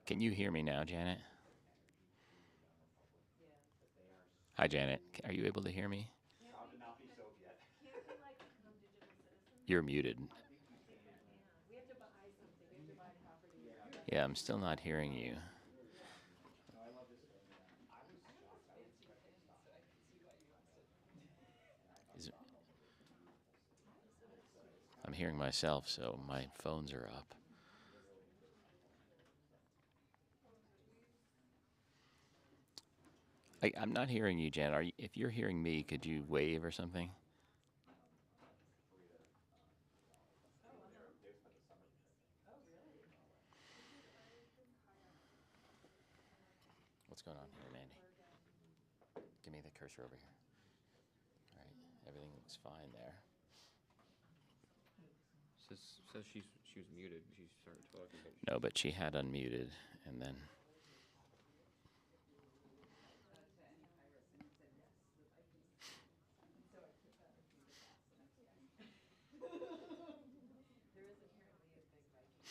Can you hear me now, Janet? Hi, Janet. Are you able to hear me? Proud to not be Soviet. Can't we like become digital citizens? You're muted. Yeah, we have to buy something. We have to buy property. Yeah, I'm still not hearing you. No, I love Estonia. I was shocked. I was expecting stuff. I can see why you asked it. Is- I'm hearing myself, so my phones are up. I'm not hearing you, Janet. If you're hearing me, could you wave or something? What's going on here, Mandy? Give me the cursor over here. All right, everything looks fine there. Says she was muted. She started talking. No, but she had unmuted, and then. There is apparently a big Viking.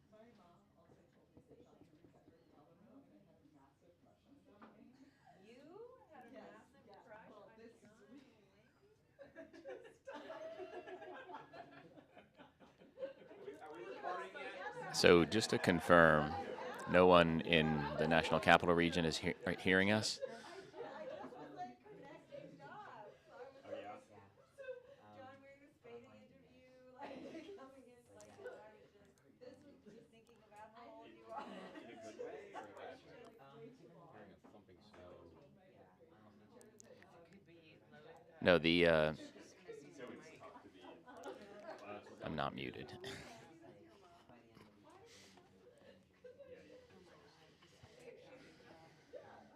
My mom also told me that John Wayne was very Alamo, and I had a massive crush on John Wayne. You had a massive crush Well, on this John week. Are we recording yet? So just to confirm, no one in the National Capital Region is hearing us? I just was like connecting dots. I was Oh, yeah? so John Wayne was fading into view, like coming in like I was just thinking about how old you are. In a good way or a bad way? Hearing a thumping sound. No, So it's tough to be in front of it. I'm not muted.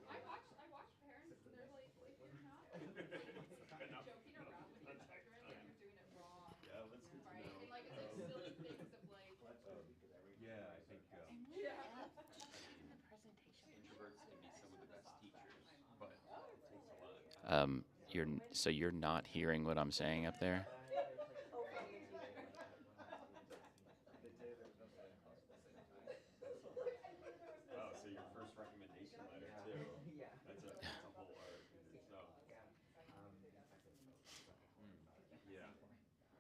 I watch parents and they're like, if you're not joking around with your children, like you're doing it wrong. Yeah, that's good to Right? know. And like it's like silly things of like Yeah, I think yeah. Introverts can be some of the best teachers, but it takes a lot of time. So you're not hearing what I'm saying up there? Oh, so your first recommendation letter too. That's a whole art in itself. Yeah.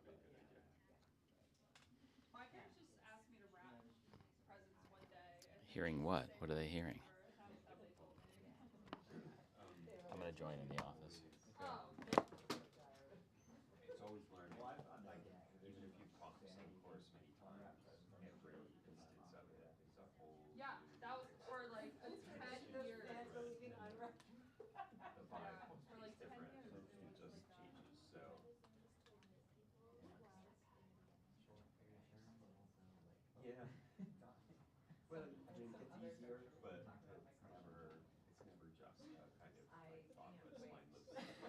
Good idea. My parents just asked me to wrap presents one day and Hearing what? What are they hearing? that they told me. I'm going to join in the office. Oh. It's always learning. Like even if you've taught the same course many times, every instance of it is a whole Yeah, that was for like a 10 years. the vibe Yeah, for like is 10 different. years. It just changes so. Yeah. Well, I mean, it's easier, but it's never just a kind of like thoughtless, mindless activity.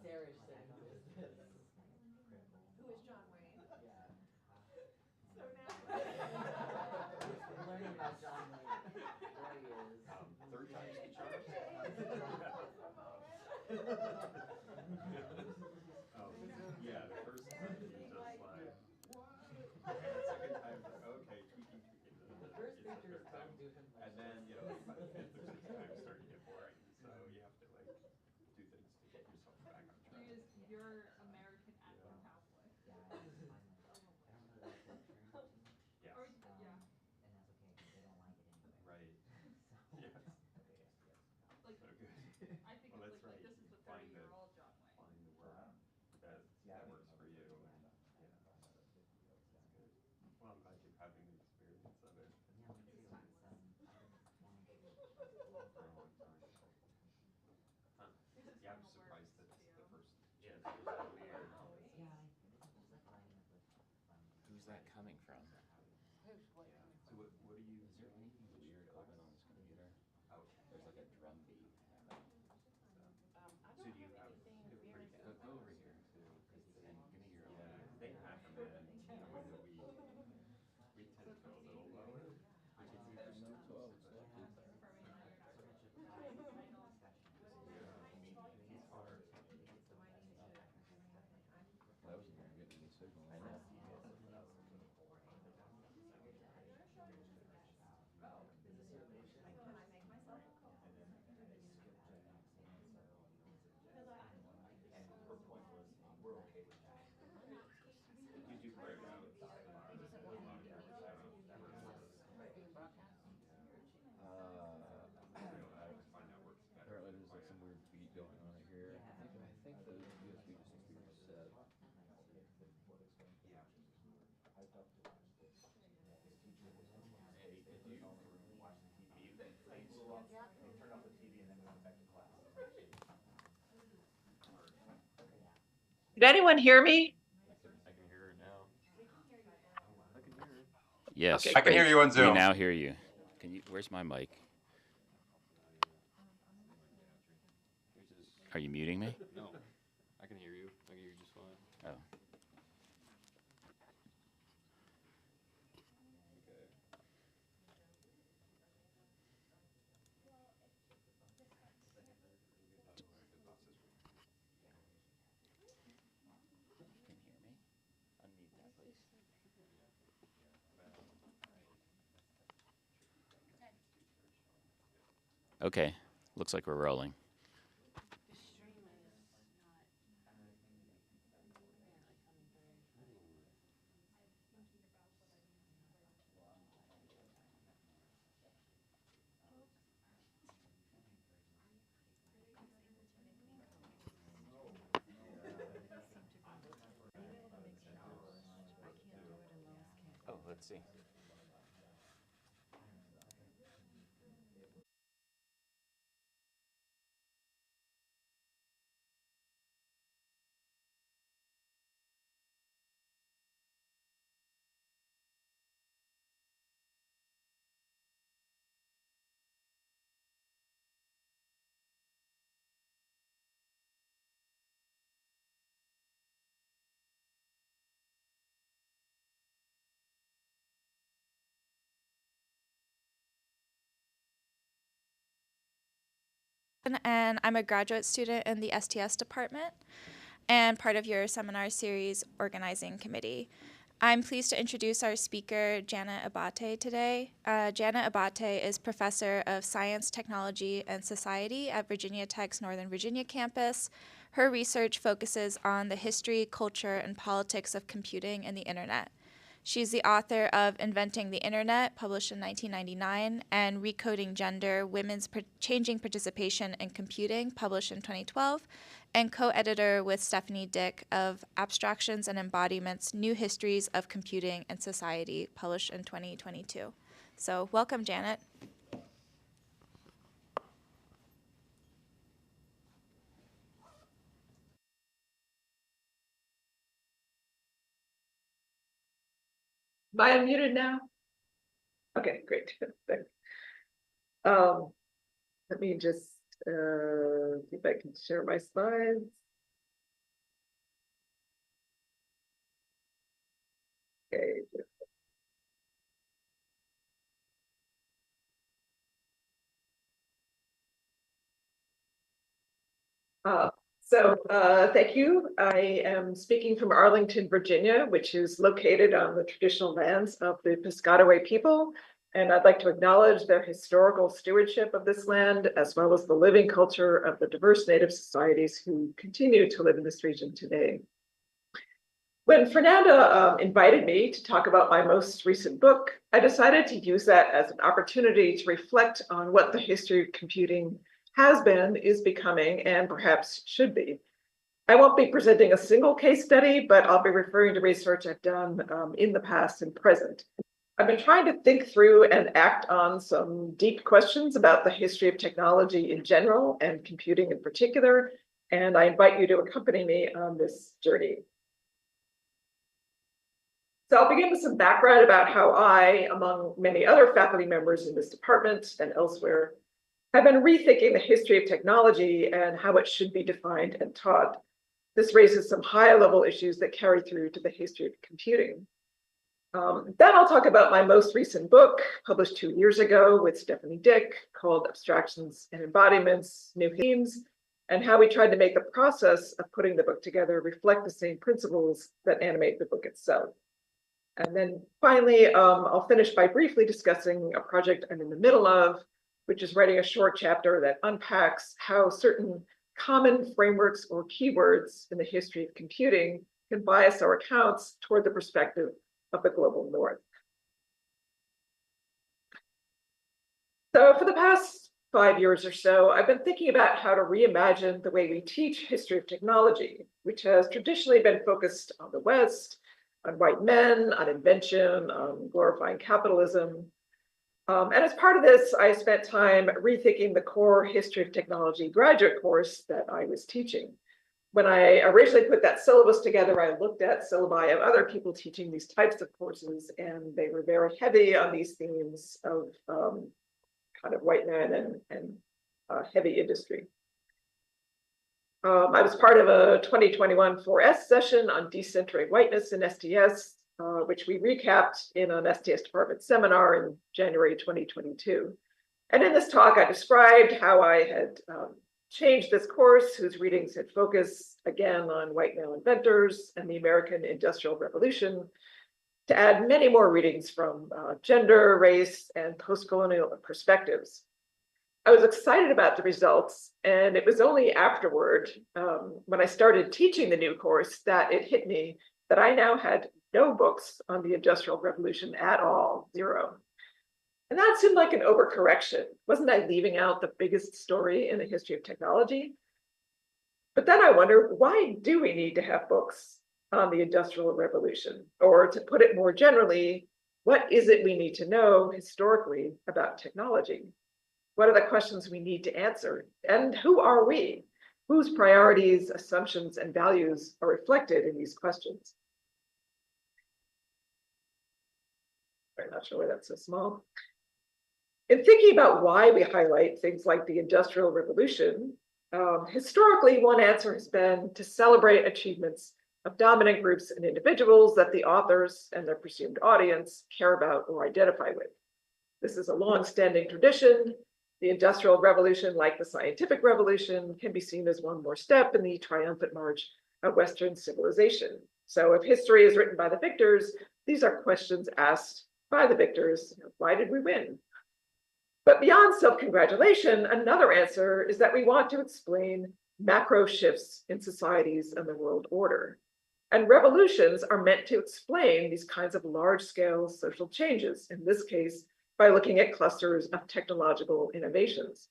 Sarah's saying this. Who is John Wayne? So now I'm learning about John Wayne. There he is. Third time's the charm. Yeah, the first time you just like, the second time okay, tweaking. The first It's the pictures third time, don't do him much and then justice. by the fifth or sixth time, it's starting to get boring. So you have to like do things to get yourself back on track. You're American ethno Catholic. Yeah, I just find myself, I don't really like lecturing too much. Yes. Or yeah. And that's okay, because they don't like it anyway. Right. So, Yes. okay, STS. Like So good. I think Well, of that's like right. this is You the find 30-year-old John Wayne. find the work that works for you. And, yeah. That's good. Well, I'm glad you're having the experience of it. Yeah, me too. It's, I've been wanting to do it For a long time. Huh. Yeah, I'm surprised that's the first. Yeah, it's weird. Yeah, it's like lining up with fun. Who's that coming from? Yeah. So what do you? Is there anything weird open on this computer? Oh. There's like a drum beat. So do you have pretty Go over here and give me your own. Yeah, they hack them in. You know, when we tend to go a little lower, which is even No, 12, but, so Can anyone hear me? I can hear her now. I can hear her. Yes. Okay, I can hear you on We Zoom. now hear you. Can you? Where's my mic? Are you muting me? No, I can hear you. I can hear you just fine. Oh. Can you hear me? Unmute that, please. Okay. Looks like we're rolling. Oh, let's see. And I'm a graduate student in the STS department and part of your seminar series organizing committee. I'm pleased to introduce our speaker, Janet Abbate, today. Janet Abbate is Professor of Science, Technology, and Society at Virginia Tech's Northern Virginia campus. Her research focuses on the history, culture, and politics of computing and the internet. She's the author of Inventing the Internet, published in 1999, and Recoding Gender, Women's Changing Participation in Computing, published in 2012, and co-editor with Stephanie Dick of Abstractions and Embodiments, New Histories of Computing and Society, published in 2022. So welcome, Janet. Am I unmuted now? Okay, great. Thanks. Let me just see if I can share my slides. Okay. Thank you. I am speaking from Arlington, Virginia, which is located on the traditional lands of the Piscataway people. And I'd like to acknowledge their historical stewardship of this land, as well as the living culture of the diverse Native societies who continue to live in this region today. When Fernanda invited me to talk about my most recent book, I decided to use that as an opportunity to reflect on what the history of computing has been, is becoming, and perhaps should be. I won't be presenting a single case study, but I'll be referring to research I've done in the past and present. I've been trying to think through and act on some deep questions about the history of technology in general and computing in particular, and I invite you to accompany me on this journey. So I'll begin with some background about how I, among many other faculty members in this department and elsewhere, have been rethinking the history of technology and how it should be defined and taught. This raises some high-level issues that carry through to the history of computing. Then I'll talk about my most recent book, published 2 years ago with Stephanie Dick, called Abstractions and Embodiments, New Themes, and how we tried to make the process of putting the book together reflect the same principles that animate the book itself. And then finally, I'll finish by briefly discussing a project I'm in the middle of, which is writing a short chapter that unpacks how certain common frameworks or keywords in the history of computing can bias our accounts toward the perspective of the global north. So for the past 5 years or so, I've been thinking about how to reimagine the way we teach history of technology, which has traditionally been focused on the West, on white men, on invention, on glorifying capitalism. And as part of this, I spent time rethinking the core history of technology graduate course that I was teaching. when I originally put that syllabus together, I looked at syllabi of other people teaching these types of courses, and they were very heavy on these themes of kind of white men and heavy industry. I was part of a 2021 4S session on decentering whiteness in STS, which we recapped in an STS department seminar in January 2022. And in this talk, I described how I had changed this course, whose readings had focused again on white male inventors and the American Industrial Revolution, to add many more readings from gender, race, and post-colonial perspectives. I was excited about the results, and it was only afterward, when I started teaching the new course, that it hit me that I now had no books on the Industrial Revolution at all, 0. And that seemed like an overcorrection. Wasn't I leaving out the biggest story in the history of technology? But then I wonder, why do we need to have books on the Industrial Revolution? Or to put it more generally, what is it we need to know historically about technology? What are the questions we need to answer? And who are we? Whose priorities, assumptions, and values are reflected in these questions? I'm not sure why that's so small. In thinking about why we highlight things like the Industrial Revolution, historically, one answer has been to celebrate achievements of dominant groups and individuals that the authors and their presumed audience care about or identify with. This is a long-standing tradition. The Industrial Revolution, like the Scientific Revolution, can be seen as one more step in the triumphant march of Western civilization. So if history is written by the victors, these are questions asked by the victors. Why did we win? But beyond self-congratulation, another answer is that we want to explain macro shifts in societies and the world order. And revolutions are meant to explain these kinds of large-scale social changes, in this case, by looking at clusters of technological innovations.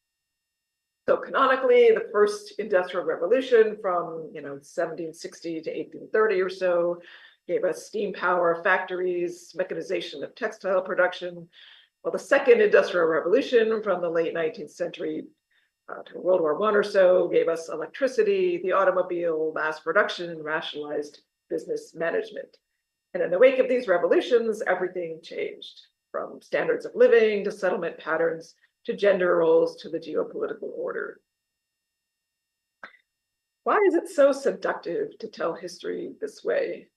So canonically, the first industrial revolution from 1760 to 1830 or so gave us steam power factories, mechanization of textile production. Well, the second industrial revolution from the late 19th century to World War I or so gave us electricity, the automobile, mass production, and rationalized business management. And in the wake of these revolutions, everything changed, from standards of living to settlement patterns to gender roles to the geopolitical order. Why is it so seductive to tell history this way?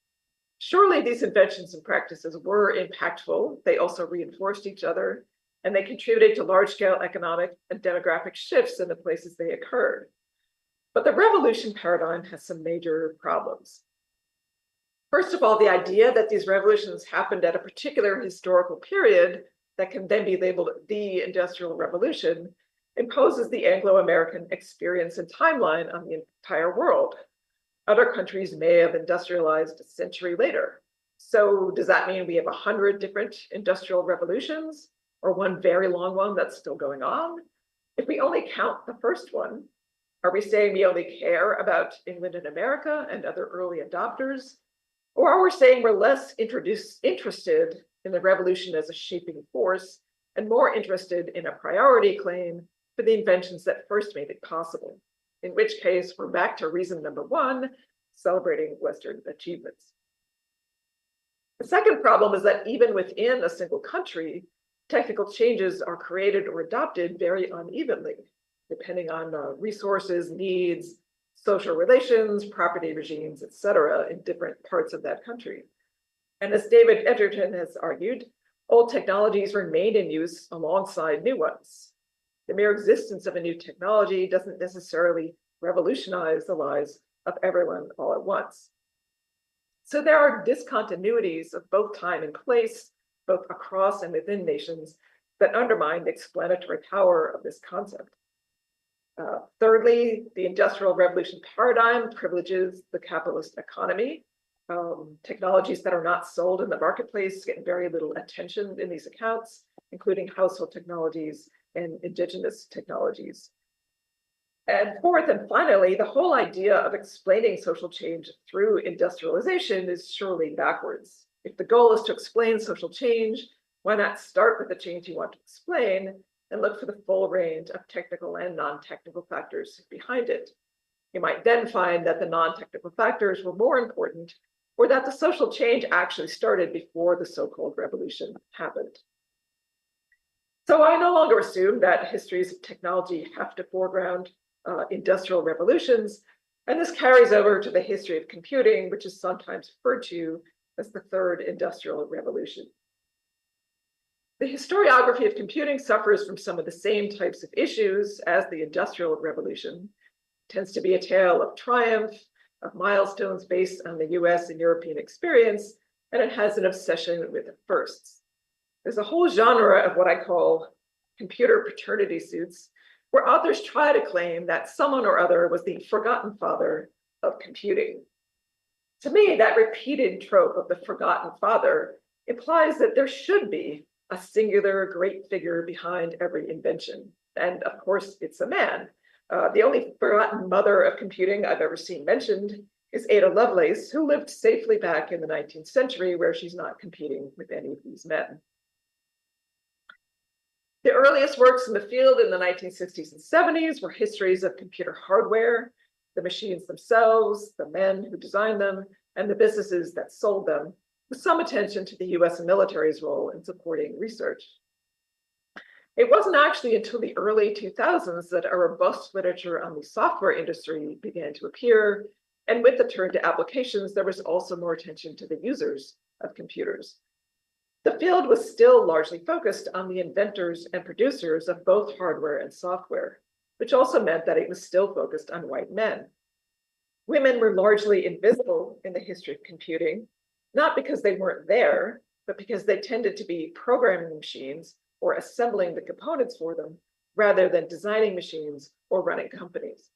Surely these inventions and practices were impactful. They also reinforced each other, and they contributed to large-scale economic and demographic shifts in the places they occurred. But the revolution paradigm has some major problems. First of all, the idea that these revolutions happened at a particular historical period that can then be labeled the Industrial Revolution imposes the Anglo-American experience and timeline on the entire world. Other countries may have industrialized a century later. So does that mean we have 100 different industrial revolutions, or one very long one that's still going on? If we only count the first one, are we saying we only care about England and America and other early adopters? Or are we saying we're less interested in the revolution as a shaping force and more interested in a priority claim for the inventions that first made it possible? In which case, we're back to reason number one, celebrating Western achievements. The second problem is that even within a single country, technical changes are created or adopted very unevenly, depending on resources, needs, social relations, property regimes, etc., in different parts of that country. And as David Edgerton has argued, old technologies remain in use alongside new ones. The mere existence of a new technology doesn't necessarily revolutionize the lives of everyone all at once. So there are discontinuities of both time and place, both across and within nations, that undermine the explanatory power of this concept. Thirdly, the Industrial Revolution paradigm privileges the capitalist economy. Technologies that are not sold in the marketplace get very little attention in these accounts, including household technologies and indigenous technologies. And fourth and finally, the whole idea of explaining social change through industrialization is surely backwards. If the goal is to explain social change, why not start with the change you want to explain and look for the full range of technical and non-technical factors behind it? You might then find that the non-technical factors were more important, or that the social change actually started before the so-called revolution happened. So I no longer assume that histories of technology have to foreground industrial revolutions, and this carries over to the history of computing, which is sometimes referred to as the third industrial revolution. The historiography of computing suffers from some of the same types of issues as the industrial revolution. It tends to be a tale of triumph, of milestones based on the US and European experience, and it has an obsession with firsts. There's a whole genre of what I call computer paternity suits, where authors try to claim that someone or other was the forgotten father of computing. To me, that repeated trope of the forgotten father implies that there should be a singular great figure behind every invention. And of course, it's a man. The only forgotten mother of computing I've ever seen mentioned is Ada Lovelace, who lived safely back in the 19th century, where she's not competing with any of these men. The earliest works in the field in the 1960s and 70s were histories of computer hardware, the machines themselves, the men who designed them, and the businesses that sold them, with some attention to the US military's role in supporting research. It wasn't actually until the early 2000s that a robust literature on the software industry began to appear, and with the turn to applications, there was also more attention to the users of computers. The field was still largely focused on the inventors and producers of both hardware and software, which also meant that it was still focused on white men. Women were largely invisible in the history of computing, not because they weren't there, but because they tended to be programming machines or assembling the components for them, rather than designing machines or running companies.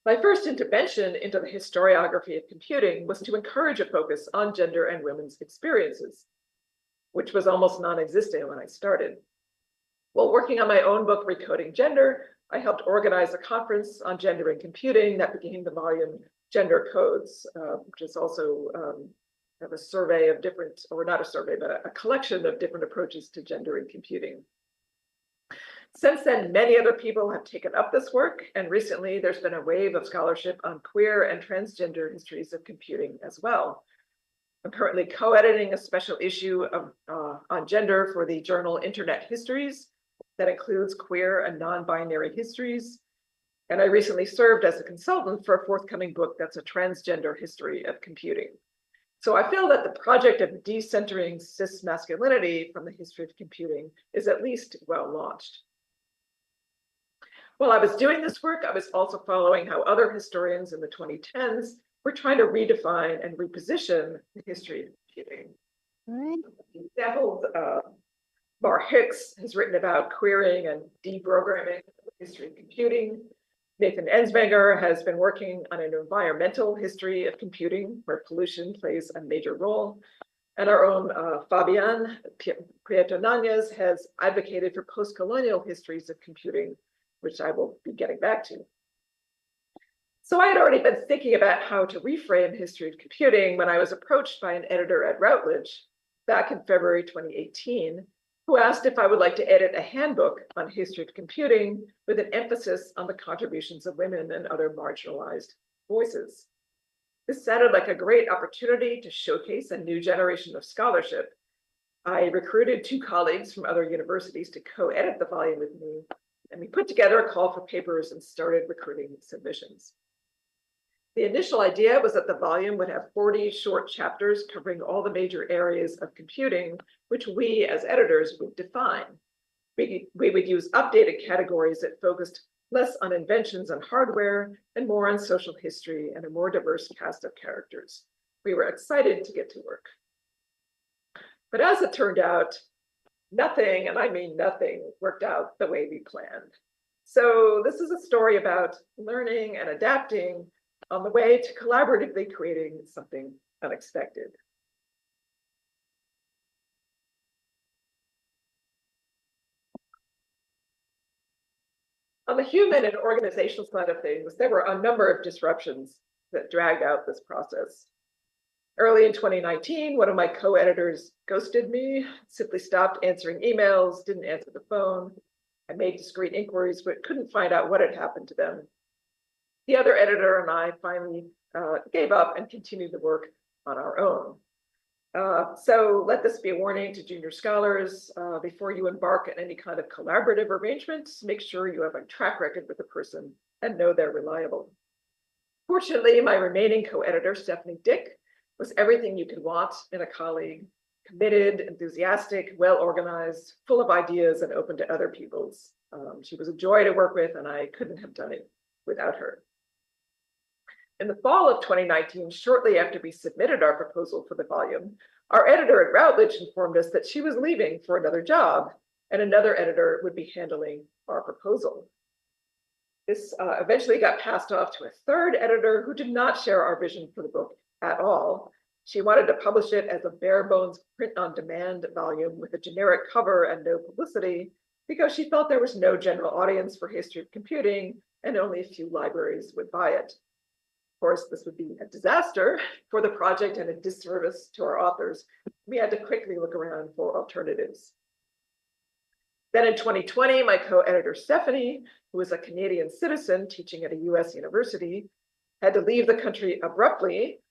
My first intervention into the historiography of computing was to encourage a focus on gender and women's experiences, which was almost non-existent when I started. While working on my own book, Recoding Gender, I helped organize a conference on gender and computing that became the volume Gender Codes, which is also have a survey of different, or not a survey, but a collection of different approaches to gender and computing. Since then, many other people have taken up this work, and recently there's been a wave of scholarship on queer and transgender histories of computing as well. I'm currently co-editing a special issue of, on gender for the journal Internet Histories that includes queer and non-binary histories. And I recently served as a consultant for a forthcoming book that's a transgender history of computing. So I feel that the project of decentering cis masculinity from the history of computing is at least well launched. While I was doing this work, I was also following how other historians in the 2010s were trying to redefine and reposition the history of computing. Examples, Bar Hicks has written about queering and deprogramming the history of computing. Nathan Ensmenger has been working on an environmental history of computing, where pollution plays a major role. And our own Fabian Prieto-Nanez has advocated for post-colonial histories of computing, which I will be getting back to. So I had already been thinking about how to reframe history of computing when I was approached by an editor at Routledge back in February 2018, who asked if I would like to edit a handbook on history of computing with an emphasis on the contributions of women and other marginalized voices. This sounded like a great opportunity to showcase a new generation of scholarship. I recruited 2 colleagues from other universities to co-edit the volume with me, and we put together a call for papers and started recruiting submissions. The initial idea was that the volume would have 40 short chapters covering all the major areas of computing, which we as editors would define. We would use updated categories that focused less on inventions and hardware and more on social history and a more diverse cast of characters. We were excited to get to work. But as it turned out, nothing, and I mean nothing, worked out the way we planned. So this is a story about learning and adapting on the way to collaboratively creating something unexpected. On the human and organizational side of things, there were a number of disruptions that dragged out this process. Early in 2019, one of my co-editors ghosted me, simply stopped answering emails, didn't answer the phone. I made discreet inquiries, but couldn't find out what had happened to them. The other editor and I finally gave up and continued the work on our own. So let this be a warning to junior scholars. Before you embark on any kind of collaborative arrangements, make sure you have a track record with the person and know they're reliable. Fortunately, my remaining co-editor, Stephanie Dick, was everything you could want in a colleague: committed, enthusiastic, well-organized, full of ideas, and open to other people's. She was a joy to work with, and I couldn't have done it without her. In the fall of 2019, shortly after we submitted our proposal for the volume, our editor at Routledge informed us that she was leaving for another job, and another editor would be handling our proposal. This eventually got passed off to a third editor who did not share our vision for the book at all. She wanted to publish it as a bare bones print-on-demand volume with a generic cover and no publicity, because she felt there was no general audience for history of computing and only a few libraries would buy it. Of course, this would be a disaster for the project and a disservice to our authors. We had to quickly look around for alternatives. Then in 2020, my co-editor Stephanie, who was a Canadian citizen teaching at a US university, had to leave the country abruptly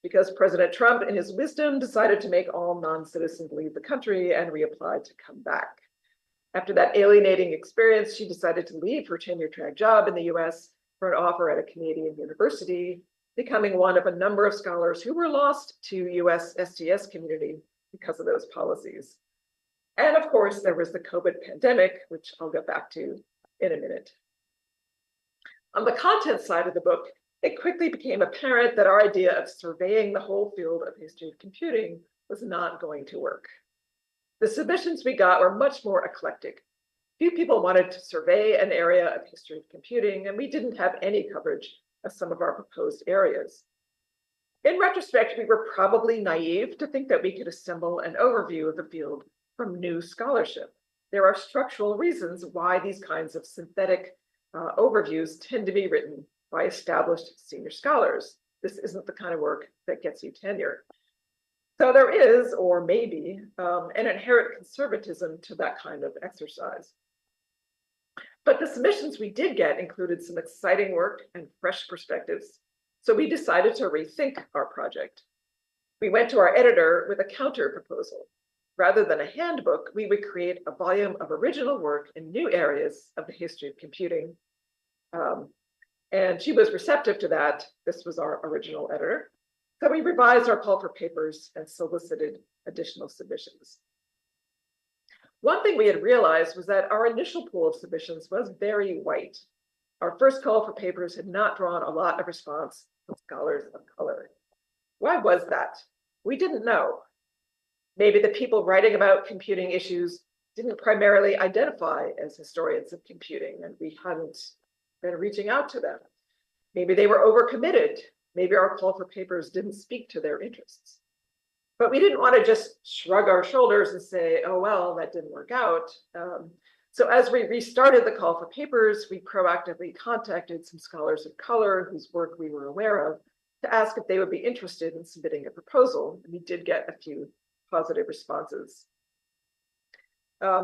because President Trump, in his wisdom, decided to make all non-citizens leave the country and reapplied to come back. After that alienating experience, she decided to leave her tenure-track job in the US for an offer at a Canadian university, becoming one of a number of scholars who were lost to US STS community because of those policies. And of course, there was the COVID pandemic, which I'll get back to in a minute. On the content side of the book, it quickly became apparent that our idea of surveying the whole field of history of computing was not going to work. The submissions we got were much more eclectic. Few people wanted to survey an area of history of computing, and we didn't have any coverage of some of our proposed areas. In retrospect, we were probably naive to think that we could assemble an overview of the field from new scholarship. There are structural reasons why these kinds of synthetic overviews tend to be written by established senior scholars. This isn't the kind of work that gets you tenure. So there is, or maybe, an inherent conservatism to that kind of exercise. But the submissions we did get included some exciting work and fresh perspectives, so we decided to rethink our project. We went to our editor with a counter proposal. Rather than a handbook, we would create a volume of original work in new areas of the history of computing. And she was receptive to that. This was our original editor. So we revised our call for papers and solicited additional submissions. One thing we had realized was that our initial pool of submissions was very white. Our first call for papers had not drawn a lot of response from scholars of color. Why was that? We didn't know. Maybe the people writing about computing issues didn't primarily identify as historians of computing, and we hadn't been reaching out to them. Maybe they were overcommitted. Maybe our call for papers didn't speak to their interests. But we didn't want to just shrug our shoulders and say, oh, well, that didn't work out. So as we restarted the call for papers, we proactively contacted some scholars of color whose work we were aware of to ask if they would be interested in submitting a proposal. And we did get a few positive responses.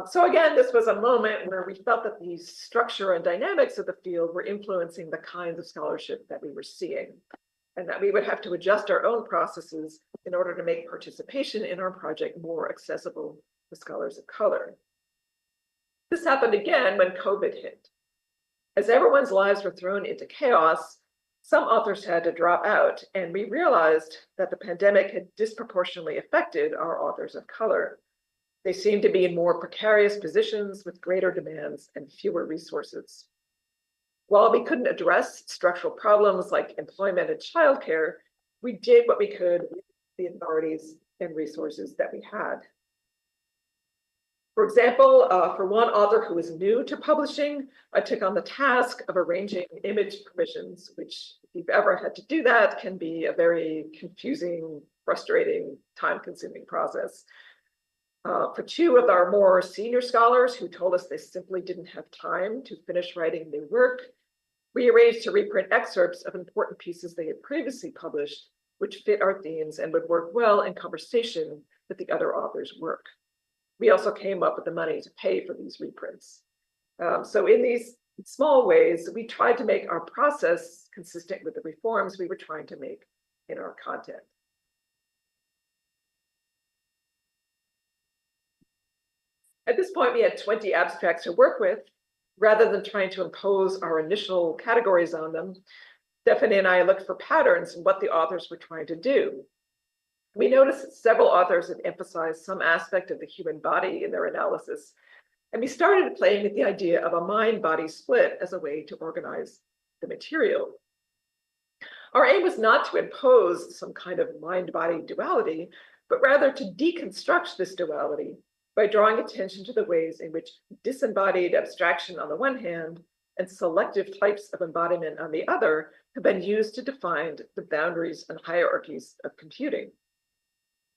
So again, this was a moment where we felt that the structure and dynamics of the field were influencing the kinds of scholarship that we were seeing, and that we would have to adjust our own processes in order to make participation in our project more accessible to scholars of color. This happened again when COVID hit. As everyone's lives were thrown into chaos, some authors had to drop out, and we realized that the pandemic had disproportionately affected our authors of color. They seemed to be in more precarious positions with greater demands and fewer resources. While we couldn't address structural problems like employment and childcare, we did what we could with the authorities and resources that we had. For example, for one author who was new to publishing, I took on the task of arranging image permissions, which, if you've ever had to do that, can be a very confusing, frustrating, time-consuming process. For two of our more senior scholars who told us they simply didn't have time to finish writing new work, we arranged to reprint excerpts of important pieces they had previously published, which fit our themes and would work well in conversation with the other authors' work. We also came up with the money to pay for these reprints. So in these small ways, we tried to make our process consistent with the reforms we were trying to make in our content. At this point, we had 20 abstracts to work with. Rather than trying to impose our initial categories on them, Stephanie and I looked for patterns in what the authors were trying to do. We noticed that several authors had emphasized some aspect of the human body in their analysis, and we started playing with the idea of a mind-body split as a way to organize the material. Our aim was not to impose some kind of mind-body duality, but rather to deconstruct this duality by drawing attention to the ways in which disembodied abstraction on the one hand and selective types of embodiment on the other have been used to define the boundaries and hierarchies of computing.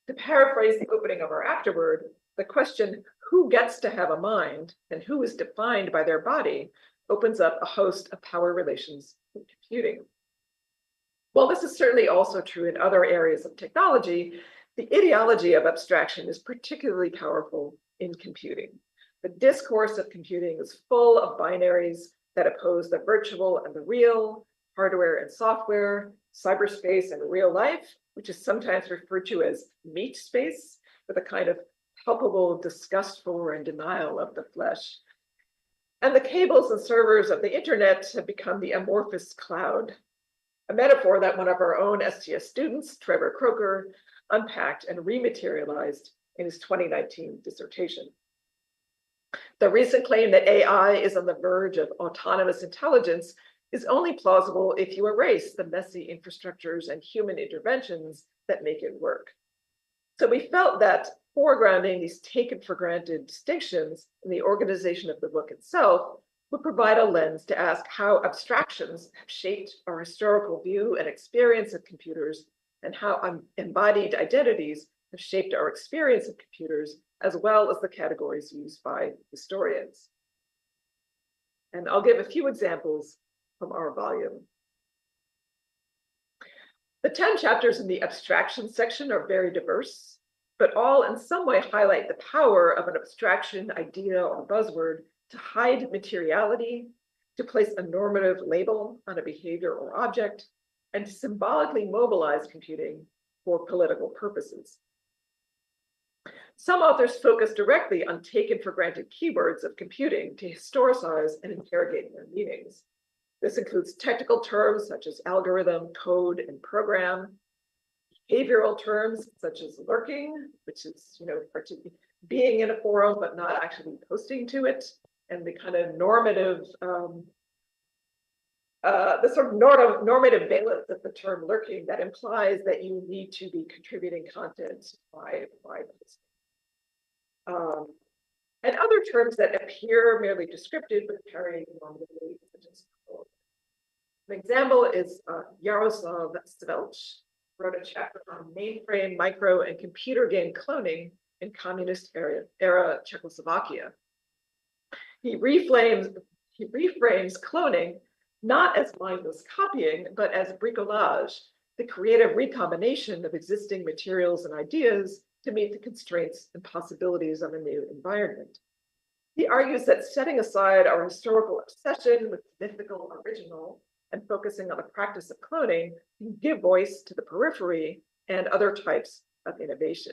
To paraphrase the opening of our afterword, the question, who gets to have a mind and who is defined by their body, opens up a host of power relations in computing. While this is certainly also true in other areas of technology, the ideology of abstraction is particularly powerful in computing. The discourse of computing is full of binaries that oppose the virtual and the real, hardware and software, cyberspace and real life, which is sometimes referred to as meat space, with a kind of palpable disgust for and denial of the flesh. And the cables and servers of the internet have become the amorphous cloud, a metaphor that one of our own STS students, Trevor Croker, unpacked and rematerialized in his 2019 dissertation. The recent claim that AI is on the verge of autonomous intelligence is only plausible if you erase the messy infrastructures and human interventions that make it work. So we felt that foregrounding these taken for granted distinctions in the organization of the book itself would provide a lens to ask how abstractions have shaped our historical view and experience of computers, and how embodied identities have shaped our experience of computers, as well as the categories used by historians. And I'll give a few examples from our volume. The 10 chapters in the abstraction section are very diverse, but all in some way highlight the power of an abstraction, idea, or buzzword to hide materiality, to place a normative label on a behavior or object, and to symbolically mobilize computing for political purposes. Some authors focus directly on taken for granted keywords of computing to historicize and interrogate their meanings. This includes technical terms such as algorithm, code, and program, behavioral terms such as lurking, which is, being in a forum but not actually posting to it, and the kind of normative, the sort of normative valence of the term lurking that implies that you need to be contributing content by posting. And other terms that appear merely descriptive but carry normative weight, such as code. An example is Jaroslav Svelch wrote a chapter on mainframe, micro, and computer game cloning in communist era Czechoslovakia. He reframes cloning not as mindless copying, but as bricolage, the creative recombination of existing materials and ideas to meet the constraints and possibilities of a new environment. He argues that setting aside our historical obsession with the mythical original and focusing on the practice of cloning can give voice to the periphery and other types of innovation.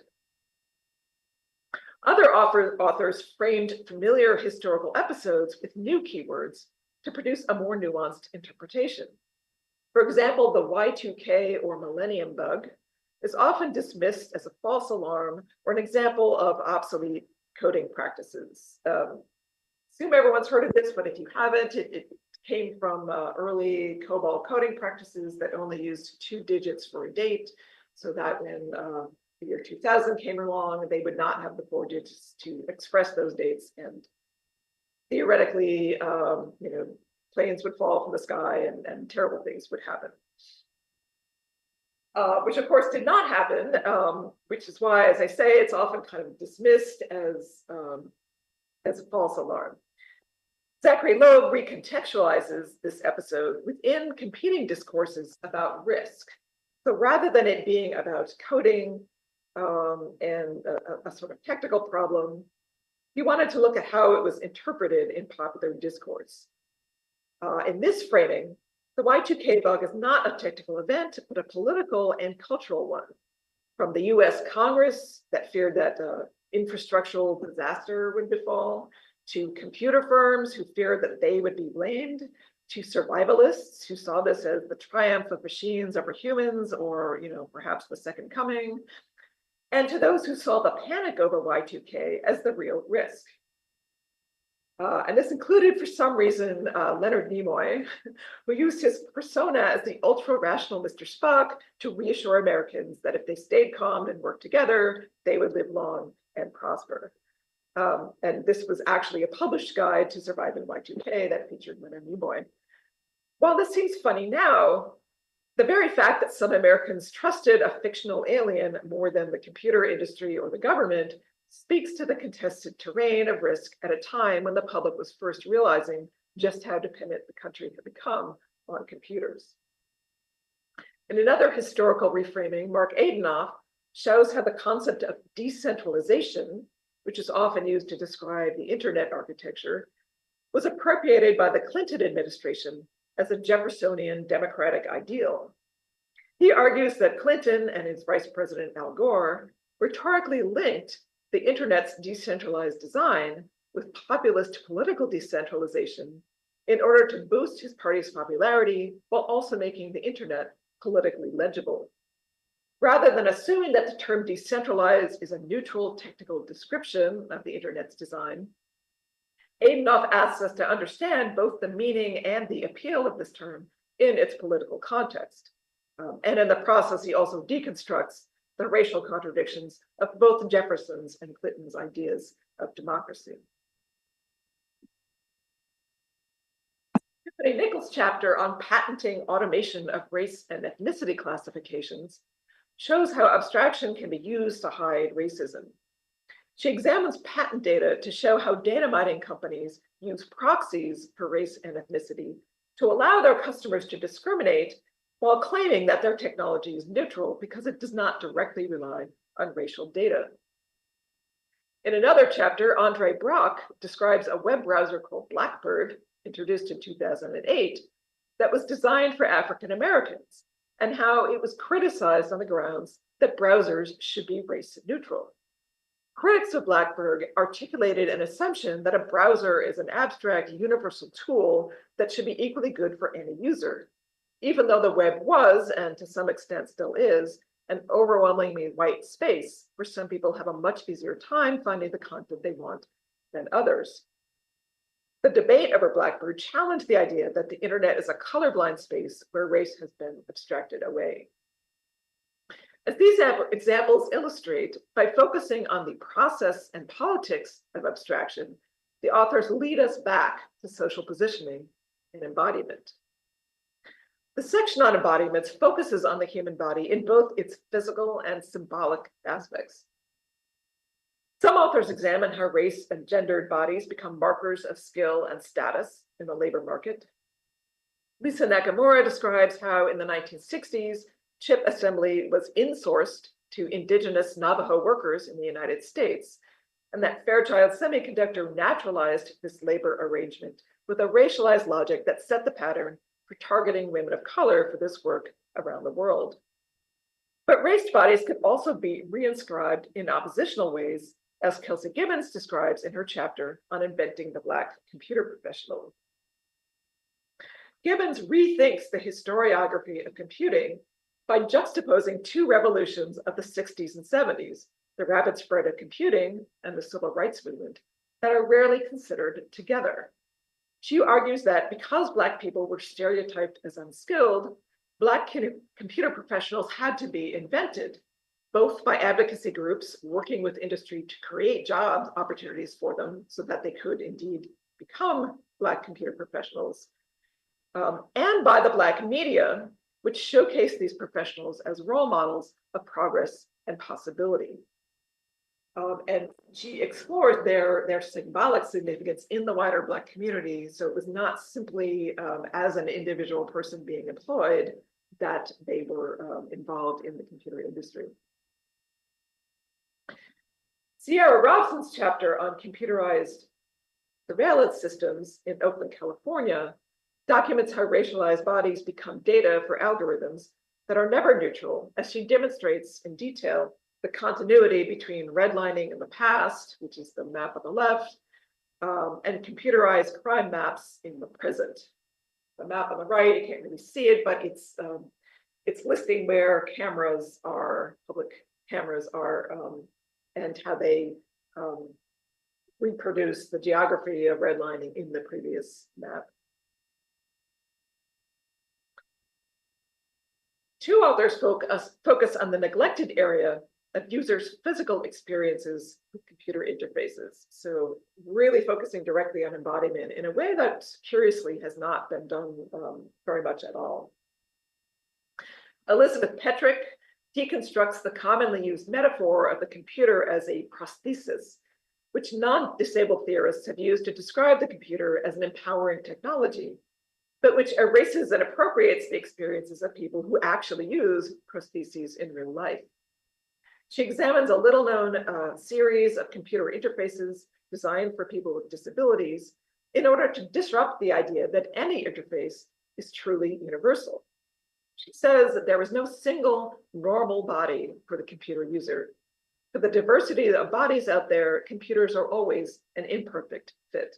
Other authors framed familiar historical episodes with new keywords to produce a more nuanced interpretation. For example, the Y2K or millennium bug is often dismissed as a false alarm or an example of obsolete coding practices. Assume everyone's heard of this, but if you haven't, it came from early COBOL coding practices that only used 2 digits for a date, so that when the year 2000 came along, they would not have the 4 digits to express those dates, and theoretically, planes would fall from the sky and terrible things would happen. Which of course did not happen, which is why, as I say, it's often kind of dismissed as a false alarm. Zachary Loeb recontextualizes this episode within competing discourses about risk. So rather than it being about coding and a sort of technical problem, He wanted to look at how it was interpreted in popular discourse. In this framing, the Y2K bug is not a technical event, but a political and cultural one. From the US Congress that feared that infrastructural disaster would befall, to computer firms who feared that they would be blamed, to survivalists who saw this as the triumph of machines over humans, or perhaps the second coming, and to those who saw the panic over Y2K as the real risk. And this included, for some reason, Leonard Nimoy, who used his persona as the ultra-rational Mr. Spock to reassure Americans that if they stayed calm and worked together, they would live long and prosper. And this was actually a published guide to surviving Y2K that featured Leonard Nimoy. While this seems funny now, the very fact that some Americans trusted a fictional alien more than the computer industry or the government speaks to the contested terrain of risk at a time when the public was first realizing just how dependent the country had become on computers. In another historical reframing, Mark Adenoff shows how the concept of decentralization, which is often used to describe the internet architecture, was appropriated by the Clinton administration as a Jeffersonian democratic ideal. He argues that Clinton and his Vice President Al Gore rhetorically linked the internet's decentralized design with populist political decentralization in order to boost his party's popularity while also making the internet politically legible. Rather than assuming that the term decentralized is a neutral technical description of the internet's design, Adenoff asks us to understand both the meaning and the appeal of this term in its political context. And in the process, he also deconstructs the racial contradictions of both Jefferson's and Clinton's ideas of democracy. Tiffany Nichols' chapter on patenting automation of race and ethnicity classifications shows how abstraction can be used to hide racism. She examines patent data to show how data mining companies use proxies for race and ethnicity to allow their customers to discriminate while claiming that their technology is neutral because it does not directly rely on racial data. In another chapter, Andre Brock describes a web browser called Blackbird, introduced in 2008, that was designed for African Americans, and how it was criticized on the grounds that browsers should be race neutral. Critics of Blackbird articulated an assumption that a browser is an abstract universal tool that should be equally good for any user, even though the web was, and to some extent still is, an overwhelmingly white space where some people have a much easier time finding the content they want than others. The debate over Blackbird challenged the idea that the internet is a colorblind space where race has been abstracted away. As these examples illustrate, by focusing on the process and politics of abstraction, the authors lead us back to social positioning and embodiment. The section on embodiments focuses on the human body in both its physical and symbolic aspects. Some authors examine how race and gendered bodies become markers of skill and status in the labor market. Lisa Nakamura describes how in the 1960s, chip assembly was insourced to indigenous Navajo workers in the United States, and that Fairchild Semiconductor naturalized this labor arrangement with a racialized logic that set the pattern for targeting women of color for this work around the world. But raced bodies could also be reinscribed in oppositional ways, as Kelsey Gibbons describes in her chapter on inventing the Black computer professional. Gibbons rethinks the historiography of computing by juxtaposing two revolutions of the 60s and 70s, the rapid spread of computing and the civil rights movement, that are rarely considered together. She argues that because Black people were stereotyped as unskilled, Black computer professionals had to be invented, both by advocacy groups working with industry to create job opportunities for them so that they could indeed become Black computer professionals, and by the Black media, which showcased these professionals as role models of progress and possibility. And she explored their symbolic significance in the wider Black community. So it was not simply as an individual person being employed that they were involved in the computer industry. Sierra Robson's chapter on computerized surveillance systems in Oakland, California, documents how racialized bodies become data for algorithms that are never neutral, as she demonstrates in detail the continuity between redlining in the past, which is the map on the left, and computerized crime maps in the present. The map on the right, you can't really see it, but it's listing where cameras are, public cameras are, and how they reproduce the geography of redlining in the previous map. Two authors focus on the neglected area of users' physical experiences with computer interfaces. So really focusing directly on embodiment in a way that curiously has not been done very much at all. Elizabeth Petrick deconstructs the commonly used metaphor of the computer as a prosthesis, which non-disabled theorists have used to describe the computer as an empowering technology, but which erases and appropriates the experiences of people who actually use prostheses in real life. She examines a little-known series of computer interfaces designed for people with disabilities in order to disrupt the idea that any interface is truly universal. She says that there is no single normal body for the computer user. For the diversity of bodies out there, computers are always an imperfect fit.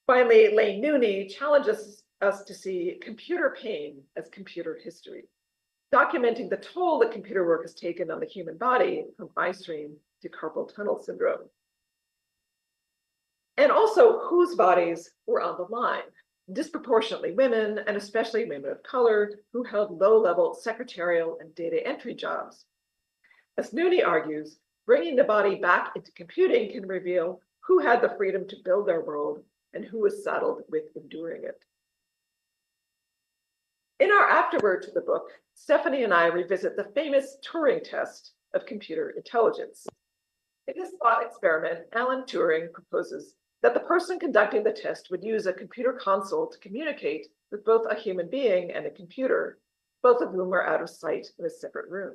Finally, Lane Nooney challenges us to see computer pain as computer history, documenting the toll that computer work has taken on the human body from eye strain to carpal tunnel syndrome. And also whose bodies were on the line, disproportionately women, and especially women of color who held low-level secretarial and data entry jobs. As Nooney argues, bringing the body back into computing can reveal who had the freedom to build their world and who was saddled with enduring it. In our afterword to the book, Stephanie and I revisit the famous Turing test of computer intelligence. In this thought experiment, Alan Turing proposes that the person conducting the test would use a computer console to communicate with both a human being and a computer, both of whom are out of sight in a separate room.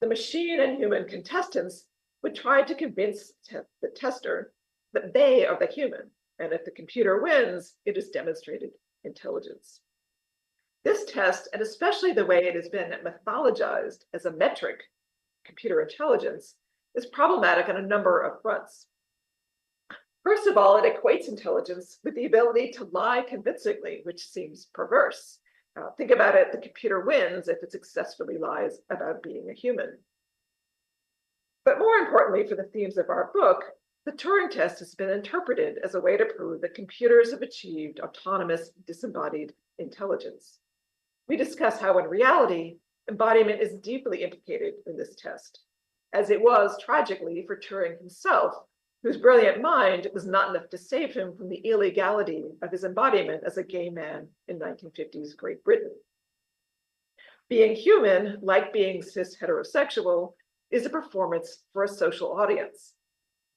The machine and human contestants would try to convince the tester that they are the human, and if the computer wins, it is demonstrated intelligence. This test, and especially the way it has been mythologized as a metric, computer intelligence, is problematic on a number of fronts. First of all, it equates intelligence with the ability to lie convincingly, which seems perverse. Think about it, the computer wins if it successfully lies about being a human. But more importantly, for the themes of our book, the Turing test has been interpreted as a way to prove that computers have achieved autonomous, disembodied intelligence. We discuss how in reality, embodiment is deeply implicated in this test, as it was tragically for Turing himself, whose brilliant mind was not enough to save him from the illegality of his embodiment as a gay man in 1950s Great Britain. Being human, like being cis heterosexual, is a performance for a social audience.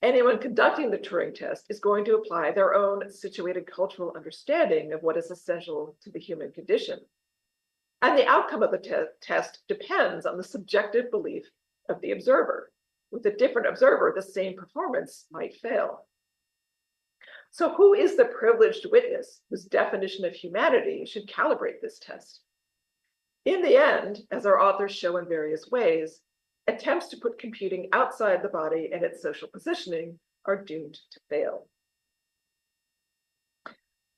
Anyone conducting the Turing test is going to apply their own situated cultural understanding of what is essential to the human condition. And the outcome of the test depends on the subjective belief of the observer. With a different observer, the same performance might fail. So who is the privileged witness whose definition of humanity should calibrate this test? In the end, as our authors show in various ways, attempts to put computing outside the body and its social positioning are doomed to fail.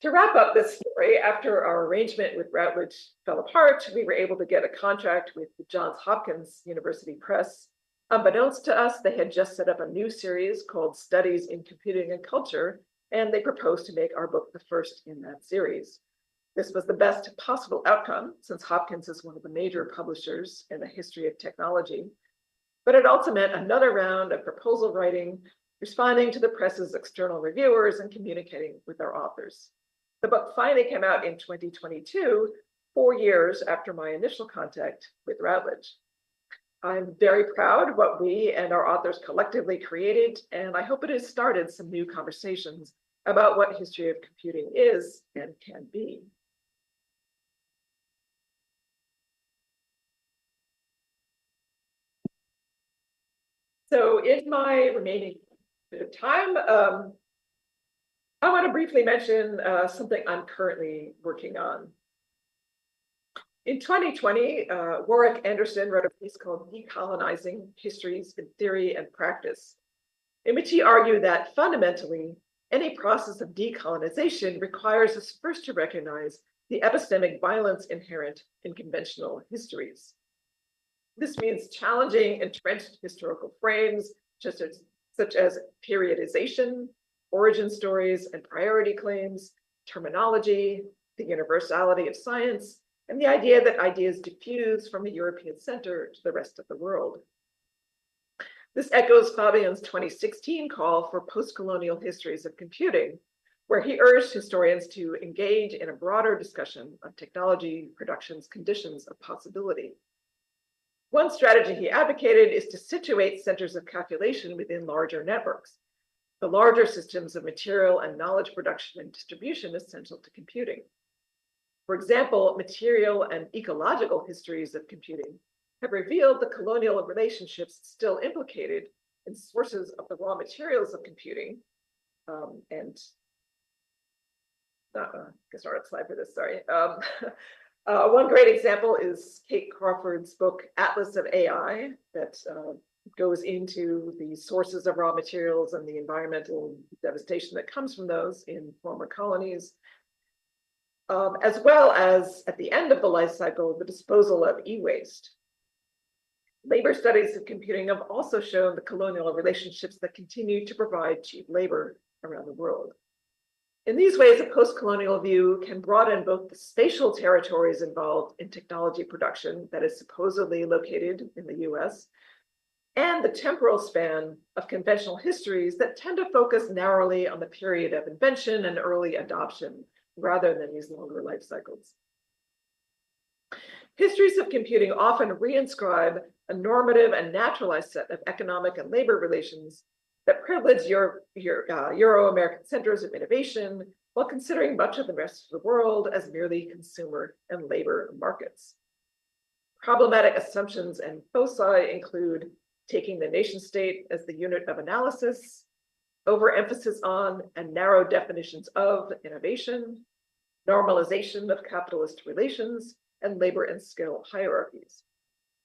To wrap up this story, after our arrangement with Routledge fell apart, we were able to get a contract with the Johns Hopkins University Press. Unbeknownst to us, they had just set up a new series called Studies in Computing and Culture, and they proposed to make our book the first in that series. This was the best possible outcome, since Hopkins is one of the major publishers in the history of technology. But it also meant another round of proposal writing, responding to the press's external reviewers and communicating with our authors. The book finally came out in 2022, 4 years after my initial contact with Routledge. I'm very proud of what we and our authors collectively created, and I hope it has started some new conversations about what history of computing is and can be. So in my remaining bit of time, I want to briefly mention something I'm currently working on. In 2020, Warwick Anderson wrote a piece called Decolonizing Histories in Theory and Practice, in which he argued that fundamentally, any process of decolonization requires us first to recognize the epistemic violence inherent in conventional histories. This means challenging entrenched historical frames, such as periodization, origin stories and priority claims, terminology, the universality of science, and the idea that ideas diffuse from the European center to the rest of the world. This echoes Fabian's 2016 call for post-colonial histories of computing, where he urged historians to engage in a broader discussion of technology production's conditions of possibility. One strategy he advocated is to situate centers of calculation within larger networks, the larger systems of material and knowledge production and distribution essential to computing. For example, material and ecological histories of computing have revealed the colonial relationships still implicated in sources of the raw materials of computing. Get started slide for this, sorry. One great example is Kate Crawford's book, Atlas of AI, that goes into the sources of raw materials and the environmental devastation that comes from those in former colonies, as well as at the end of the life cycle, the disposal of e-waste. Labor studies of computing have also shown the colonial relationships that continue to provide cheap labor around the world. In these ways, a post-colonial view can broaden both the spatial territories involved in technology production that is supposedly located in the US, and the temporal span of conventional histories that tend to focus narrowly on the period of invention and early adoption, rather than these longer life cycles. Histories of computing often reinscribe a normative and naturalized set of economic and labor relations that privilege Euro-American centers of innovation while considering much of the rest of the world as merely consumer and labor markets. Problematic assumptions and foci include taking the nation state as the unit of analysis, overemphasis on and narrow definitions of innovation, normalization of capitalist relations, and labor and skill hierarchies.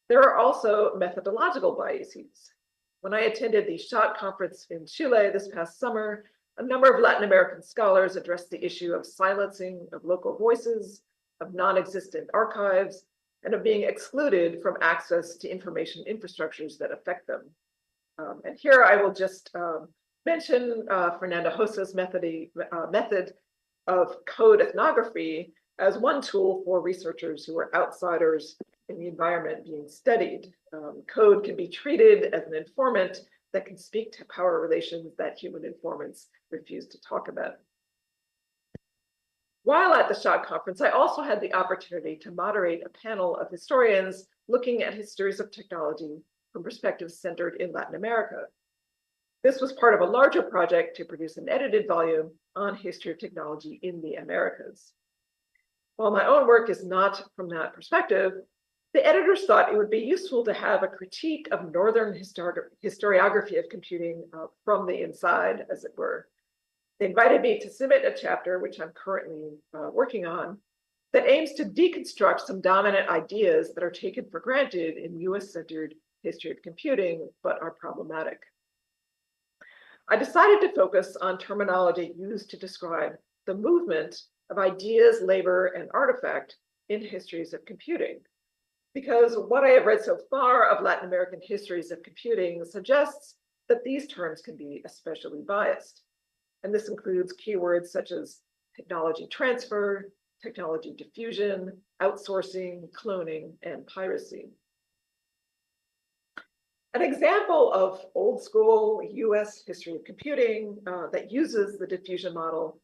There are also methodological biases. When I attended the SHOT conference in Chile this past summer, a number of Latin American scholars addressed the issue of silencing of local voices, of non-existent archives, and of being excluded from access to information infrastructures that affect them. And here I will just mention Fernanda Hosa's method of code ethnography as one tool for researchers who are outsiders in the environment being studied. Code can be treated as an informant that can speak to power relations that human informants refuse to talk about. While at the SHOT conference, I also had the opportunity to moderate a panel of historians looking at histories of technology from perspectives centered in Latin America. This was part of a larger project to produce an edited volume on history of technology in the Americas. While my own work is not from that perspective, the editors thought it would be useful to have a critique of Northern historiography of computing from the inside, as it were. They invited me to submit a chapter, which I'm currently working on, that aims to deconstruct some dominant ideas that are taken for granted in US-centered history of computing, but are problematic. I decided to focus on terminology used to describe the movement of ideas, labor, and artifact in histories of computing, because what I have read so far of Latin American histories of computing suggests that these terms can be especially biased. And this includes keywords such as technology transfer, technology diffusion, outsourcing, cloning, and piracy. An example of old school US history of computing that uses the diffusion model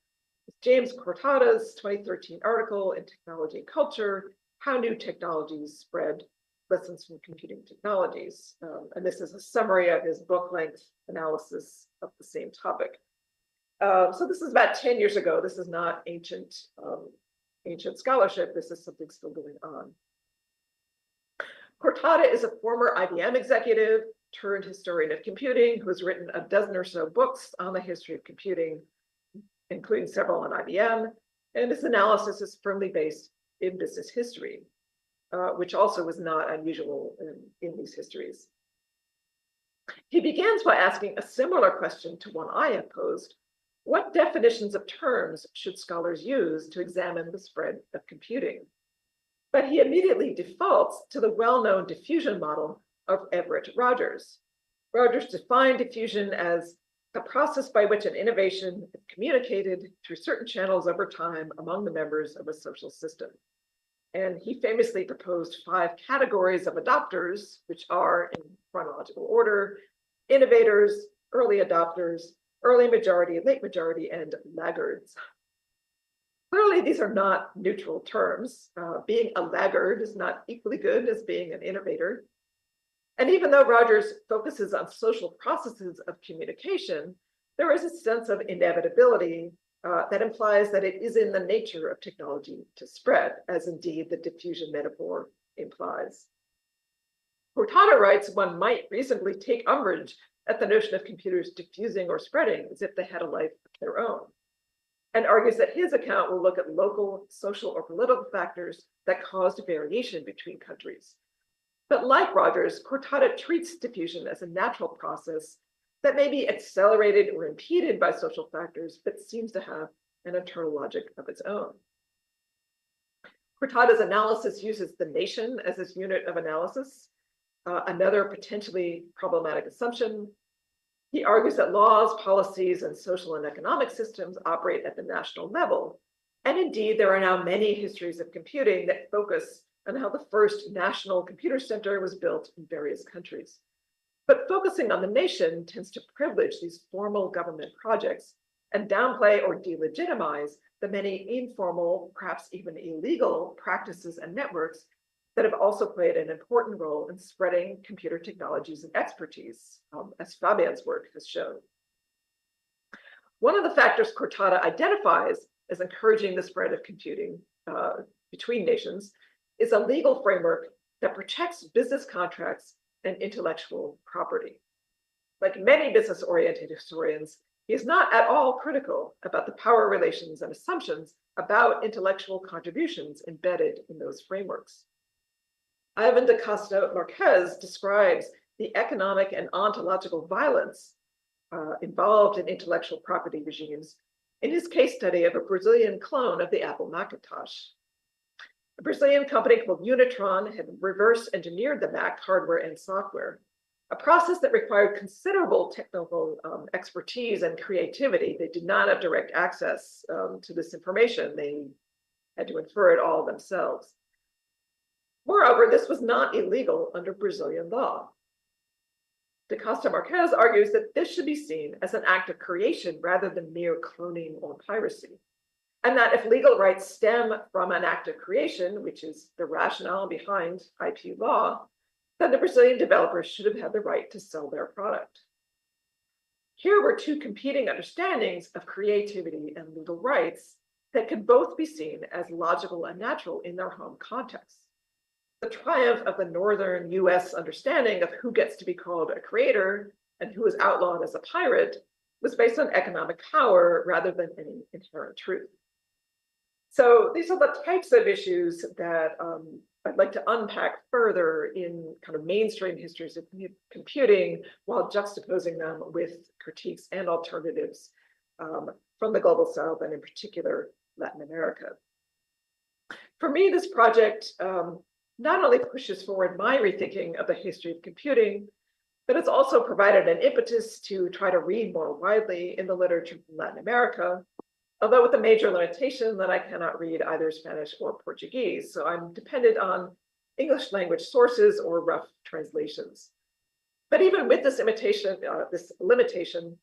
is James Cortada's 2013 article in Technology and Culture, How New Technologies Spread, Lessons from Computing Technologies. And this is a summary of his book-length analysis of the same topic. So this is about 10 years ago. This is not ancient scholarship. This is something still going on. Cortada is a former IBM executive turned historian of computing who has written a dozen or so books on the history of computing, including several on IBM, and his analysis is firmly based in business history, which also was not unusual in these histories. He begins by asking a similar question to one I have posed. What definitions of terms should scholars use to examine the spread of computing? But he immediately defaults to the well-known diffusion model of Everett Rogers. Rogers defined diffusion as the process by which an innovation is communicated through certain channels over time among the members of a social system. And he famously proposed 5 categories of adopters, which are, in chronological order, innovators, early adopters, early majority, late majority, and laggards. Clearly, these are not neutral terms. Being a laggard is not equally good as being an innovator. And even though Rogers focuses on social processes of communication, there is a sense of inevitability that implies that it is in the nature of technology to spread, as indeed the diffusion metaphor implies. Hurtado writes, one might reasonably take umbrage at the notion of computers diffusing or spreading as if they had a life of their own, and argues that his account will look at local, social, or political factors that caused variation between countries. But like Rogers, Hurtado treats diffusion as a natural process that may be accelerated or impeded by social factors, but seems to have an internal logic of its own. Hurtado's analysis uses the nation as its unit of analysis, another potentially problematic assumption. He argues that laws, policies, and social and economic systems operate at the national level. And indeed, there are now many histories of computing that focus on how the first national computer center was built in various countries. But focusing on the nation tends to privilege these formal government projects and downplay or delegitimize the many informal, perhaps even illegal practices and networks that have also played an important role in spreading computer technologies and expertise, as Fabian's work has shown. One of the factors Hurtado identifies as encouraging the spread of computing between nations is a legal framework that protects business contracts and intellectual property. Like many business-oriented historians, he is not at all critical about the power relations and assumptions about intellectual contributions embedded in those frameworks. Ivan de Castro Marquez describes the economic and ontological violence involved in intellectual property regimes in his case study of a Brazilian clone of the Apple Macintosh. A Brazilian company called Unitron had reverse engineered the Mac hardware and software, a process that required considerable technical expertise and creativity. They did not have direct access to this information. They had to infer it all themselves. Moreover, this was not illegal under Brazilian law. De Costa Marquez argues that this should be seen as an act of creation rather than mere cloning or piracy, and that if legal rights stem from an act of creation, which is the rationale behind IP law, then the Brazilian developers should have had the right to sell their product. Here were 2 competing understandings of creativity and legal rights that could both be seen as logical and natural in their home context. The triumph of the northern US understanding of who gets to be called a creator and who is outlawed as a pirate was based on economic power rather than any inherent truth. So these are the types of issues that I'd like to unpack further in kind of mainstream histories of computing while juxtaposing them with critiques and alternatives from the Global South and in particular Latin America. For me, this project not only pushes forward my rethinking of the history of computing, but it's also provided an impetus to try to read more widely in the literature from Latin America, although with the major limitation that I cannot read either Spanish or Portuguese. So I'm dependent on English language sources or rough translations. But even with this limitation,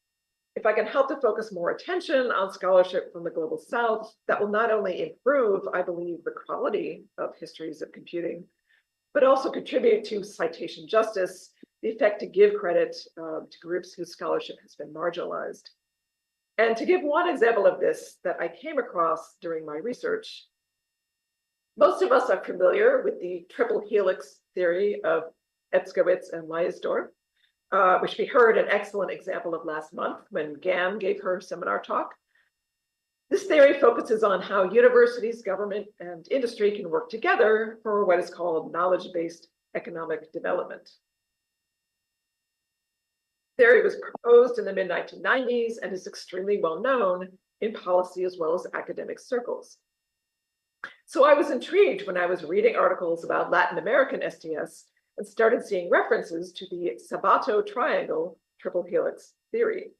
if I can help to focus more attention on scholarship from the Global South, that will not only improve, I believe, the quality of histories of computing, but also contribute to citation justice, the effect to give credit to groups whose scholarship has been marginalized. And to give one example of this that I came across during my research, most of us are familiar with the triple helix theory of Etzkowitz and Leisdorf, which we heard an excellent example of last month when Gam gave her seminar talk. This theory focuses on how universities, government, and industry can work together for what is called knowledge-based economic development. Theory was proposed in the mid-1990s and is extremely well known in policy as well as academic circles. So I was intrigued when I was reading articles about Latin American STS and started seeing references to the Sabato triangle triple helix theory.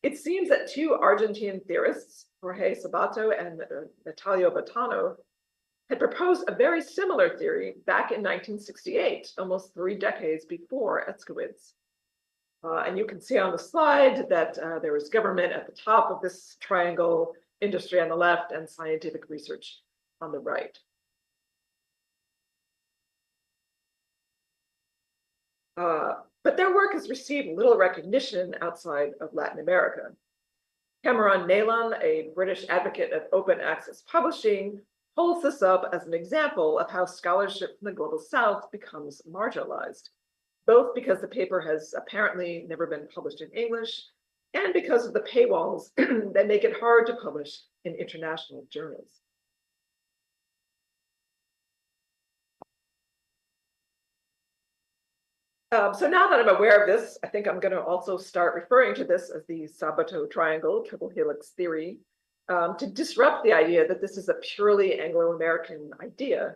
It seems that two Argentine theorists, Jorge Sabato and Natalio Bottano, had proposed a very similar theory back in 1968, almost 3 decades before Escowitz. And you can see on the slide that there was government at the top of this triangle, industry on the left, and scientific research on the right. But their work has received little recognition outside of Latin America. Cameron Nalon, a British advocate of open access publishing, holds this up as an example of how scholarship from the Global South becomes marginalized, both because the paper has apparently never been published in English and because of the paywalls that make it hard to publish in international journals. So now that I'm aware of this, I think I'm going to also start referring to this as the Sabato triangle triple helix theory, to disrupt the idea that this is a purely Anglo-American idea.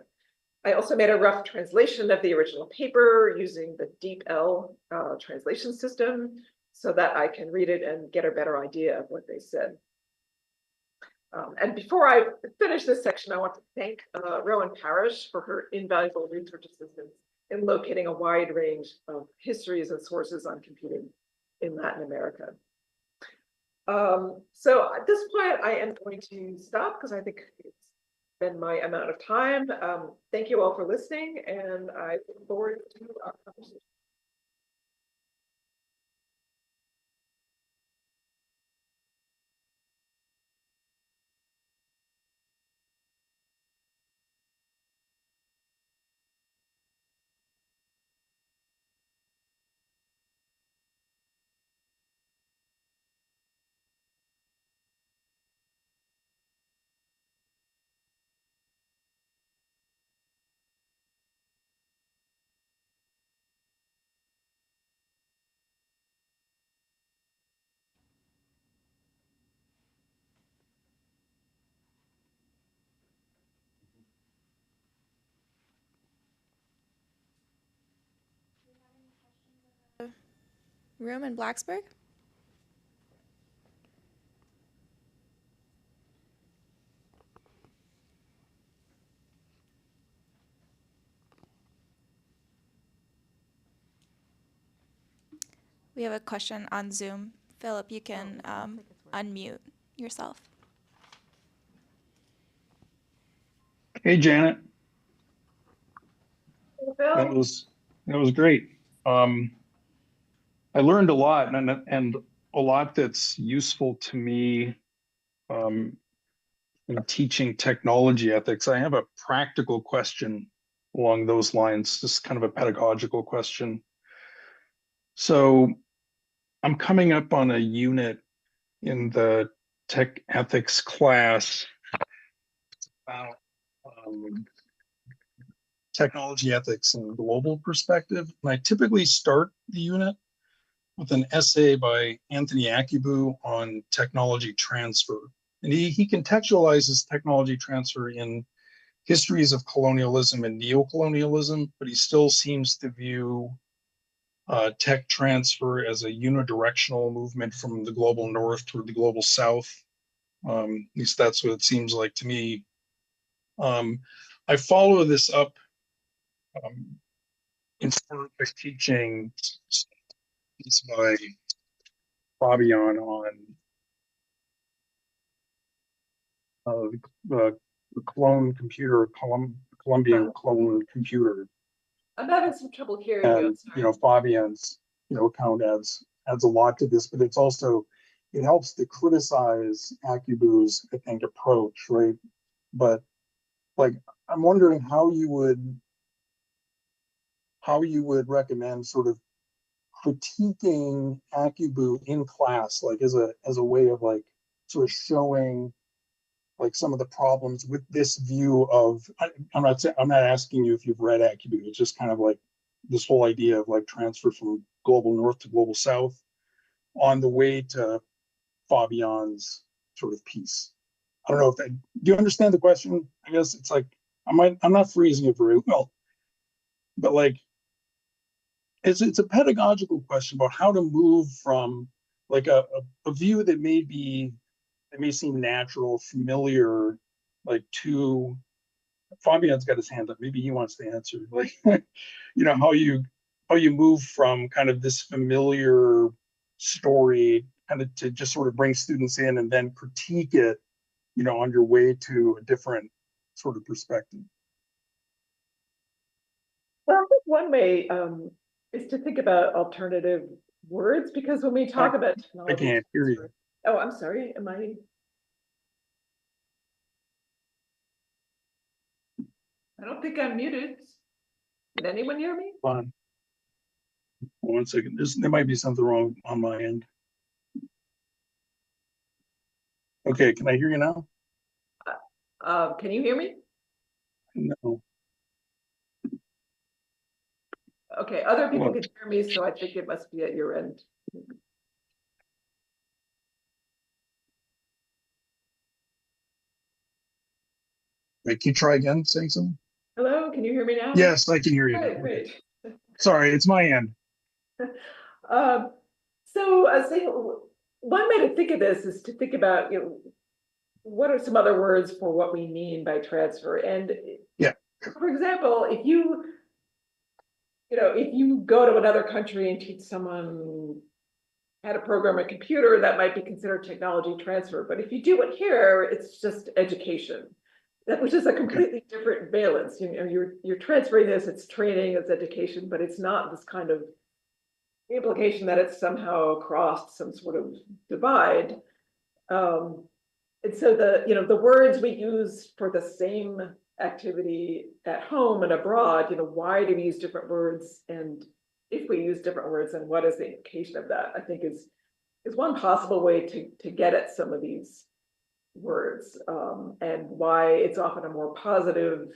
I also made a rough translation of the original paper using the Dept translation system so that I can read it and get a better idea of what they said. And before I finish this section, I want to thank Rowan Parrish for her invaluable research assistance in locating a wide range of histories and sources on computing in Latin America. So at this point, I am going to stop because I think it's been my amount of time. Thank you all for listening, and I look forward to our conversation. Room in Blacksburg? We have a question on Zoom. Philip, you can unmute yourself. Hey, Janet. Hey, That was great. I learned a lot, and a lot that's useful to me in teaching technology ethics. I have a practical question along those lines, just kind of a pedagogical question. So I'm coming up on a unit in the tech ethics class about technology ethics in a global perspective. And I typically start the unit with an essay by Anthony Akibu on technology transfer. And he contextualizes technology transfer in histories of colonialism and neocolonialism, but he still seems to view tech transfer as a unidirectional movement from the global north toward the global south. At least that's what it seems like to me. I follow this up in part by teaching piece by Fabian on the clone computer, Colombian clone computer. I'm having some trouble hearing you. And Fabian's account adds a lot to this, but it helps to criticize Akibu's, I think, approach, right? But like, I'm wondering how you would recommend sort of critiquing Akibu in class, like as a way of like sort of showing like some of the problems with this view of, I'm not asking you if you've read Akibu, it's just kind of like this whole idea of like transfer from global north to global south on the way to Fabian's sort of piece. I don't know if that, do you understand the question? I guess it's like, I'm not phrasing it very well, but like, it's a pedagogical question about how to move from like a view that may seem natural, familiar, like to Fabian's got his hand up. Maybe he wants to answer. Like, how you move from kind of this familiar story kind of to just sort of bring students in and then critique it, on your way to a different sort of perspective. Well, I think one way is to think about alternative words, because when we talk about technology, I can't hear you. Oh, I'm sorry. I don't think I'm muted. Can anyone hear me? Fine. 1 second. There might be something wrong on my end. Okay, can I hear you now? Can you hear me? No. Okay, other people can hear me, so I think it must be at your end. Wait, can you try again saying something? Hello, can you hear me now? Yes, I can hear you. Great. Sorry, it's my end. So I say one way to think of this is to think about, what are some other words for what we mean by transfer? And yeah, for example, if you go to another country and teach someone how to program a computer, that might be considered technology transfer. But if you do it here, it's just education, which is a completely different valence. You're transferring this, it's training, it's education, but it's not this kind of implication that it's somehow crossed some sort of divide. And so the words we use for the same activity at home and abroad, why do we use different words? And if we use different words, then what is the implication of that? I think is one possible way to get at some of these words, and why it's often a more positive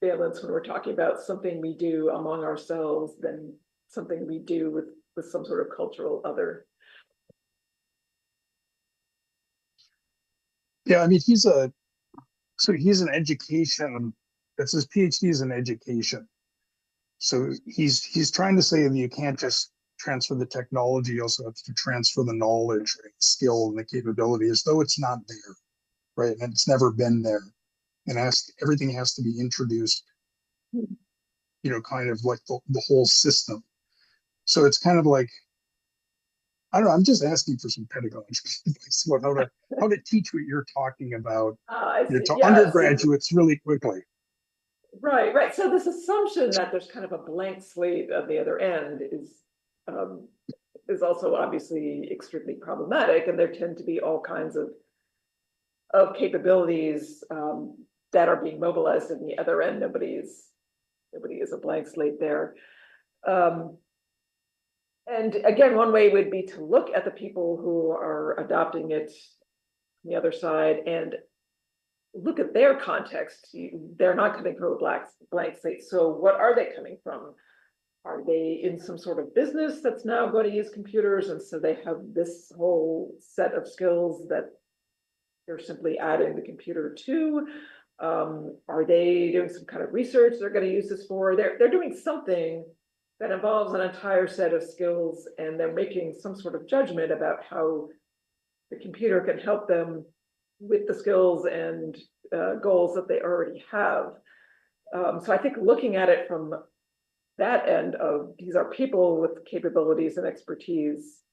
valence when we're talking about something we do among ourselves than something we do with some sort of cultural other. Yeah, I mean, he's an education, that's his PhD is in education. So he's trying to say that you can't just transfer the technology, you also have to transfer the knowledge, right, skill, and the capability, as though it's not there, right? And it's never been there. And everything has to be introduced, kind of like the whole system. So it's kind of like, I don't know, I'm just asking for some pedagogy advice about how to teach what you're talking about to undergraduates really quickly. Right. So this assumption that there's kind of a blank slate on the other end is also obviously extremely problematic, and there tend to be all kinds of capabilities that are being mobilized in the other end. Nobody is a blank slate there. And again, one way would be to look at the people who are adopting it on the other side and look at their context. They're not coming from a blank slate. So what are they coming from? Are they in some sort of business that's now going to use computers, and so they have this whole set of skills that they're simply adding the computer to? Are they doing some kind of research they're going to use this for? They're doing something that involves an entire set of skills, and they're making some sort of judgment about how the computer can help them with the skills and goals that they already have. So I think looking at it from that end of, these are people with capabilities and expertise.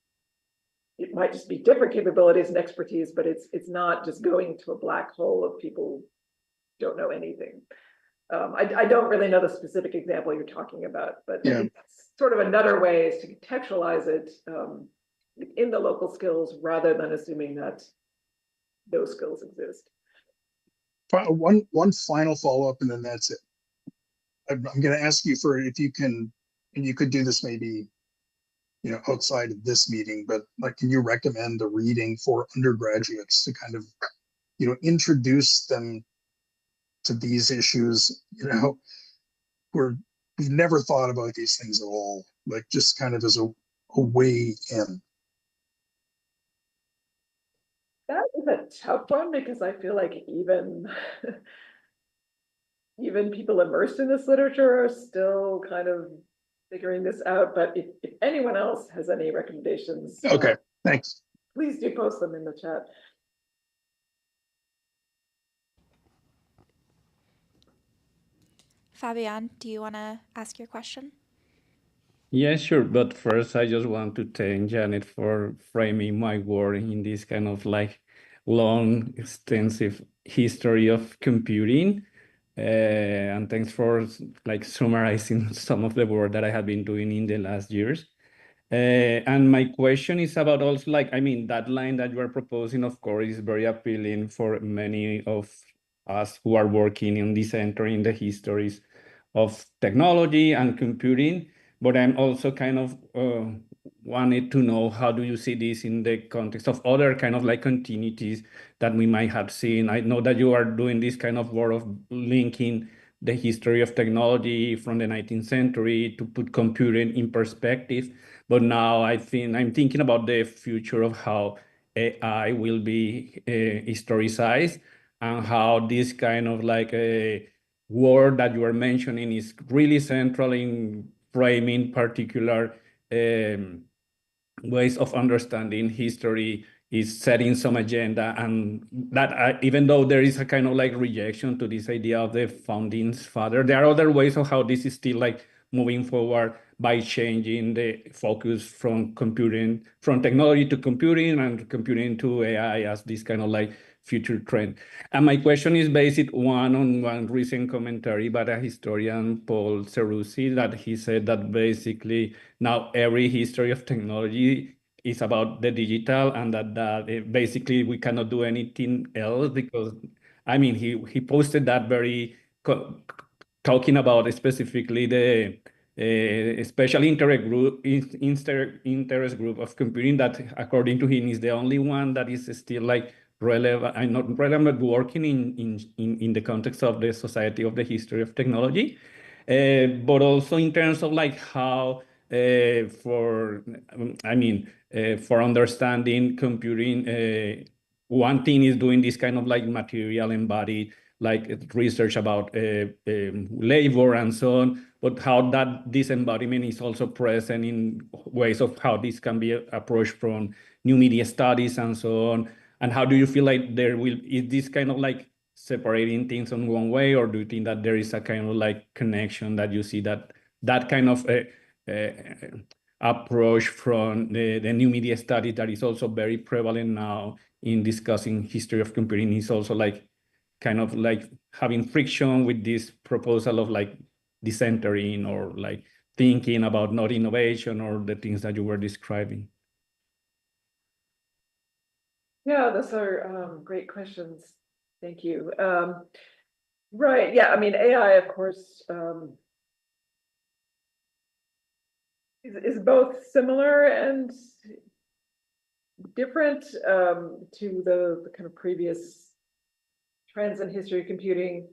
It might just be different capabilities and expertise, but it's not just going to a black hole of people who don't know anything. I don't really know the specific example you're talking about, but I think that's sort of another way is to contextualize it in the local skills rather than assuming that those skills exist. One final follow-up, and then that's it. I'm going to ask you if you can and you could do this maybe, outside of this meeting, but like, can you recommend a reading for undergraduates to kind of, introduce them to these issues, we've never thought about these things at all, like just kind of as a way in? That is a tough one because I feel like even even people immersed in this literature are still kind of figuring this out. But if anyone else has any recommendations, Okay, thanks. Please do post them in the chat. Fabian, do you want to ask your question? Yeah, sure. But first, I just want to thank Janet for framing my work in this kind of like long, extensive history of computing. And thanks for like summarizing some of the work that I have been doing in the last years. And my question is about also like, I mean, that line that you are proposing, of course, is very appealing for many of us who are working in this center in the histories of technology and computing. But I'm also kind of wanted to know, how do you see this in the context of other kind of like continuities that we might have seen? I know that you are doing this kind of work of linking the history of technology from the 19th century to put computing in perspective. But now I'm thinking about the future of how AI will be historicized, and how this kind of like a word that you are mentioning is really central in framing particular ways of understanding history, is setting some agenda. And that even though there is a kind of like rejection to this idea of the founding father, there are other ways of how this is still like moving forward by changing the focus from technology to computing, and computing to AI as this kind of like future trend. And my question is based on one recent commentary by a historian, Paul Ceruzzi, that he said that basically now every history of technology is about the digital, and that basically we cannot do anything else, because I mean he posted that very talking about specifically the special interest group of computing, that according to him is the only one that is still like relevant and not relevant, working in the context of the Society of the History of Technology. But also in terms of like how for understanding computing, one thing is doing this kind of like material embodied like research about labor and so on, but how this embodiment is also present in ways of how this can be approached from new media studies and so on. And how do you feel like is this kind of like separating things on one way, or do you think that there is a kind of like connection that you see that kind of approach from the new media study that is also very prevalent now in discussing history of computing is also like kind of like having friction with this proposal of like decentering, or like thinking about not innovation, or the things that you were describing? Yeah, those are great questions. Thank you. Right, yeah, I mean, AI, of course, is both similar and different to the kind of previous trends in history of computing.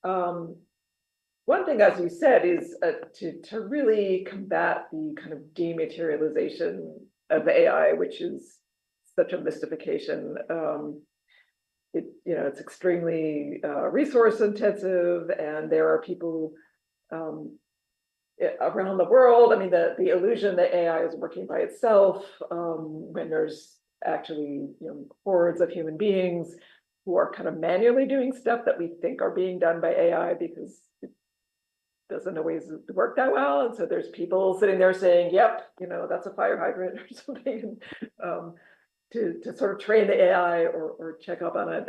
One thing, as you said, is to really combat the kind of dematerialization of AI, which is such a mystification. It's extremely resource intensive, and there are people around the world. I mean, the illusion that AI is working by itself, when there's actually hordes of human beings who are kind of manually doing stuff that we think are being done by AI, because it doesn't always work that well. And so there's people sitting there saying, yep, that's a fire hydrant or something, to sort of train the AI or check up on it.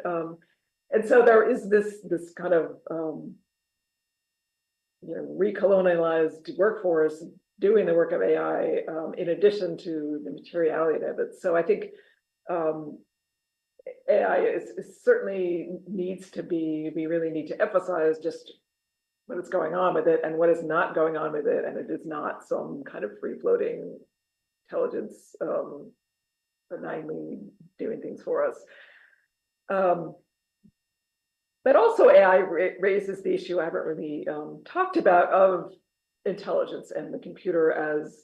And so there is this kind of recolonialized workforce doing the work of AI, in addition to the materiality of it. So I think AI is certainly needs to be, we really need to emphasize just what is going on with it and what is not going on with it, and it is not some kind of free-floating intelligence benignly doing things for us. But also AI raises the issue I haven't really talked about of intelligence and the computer as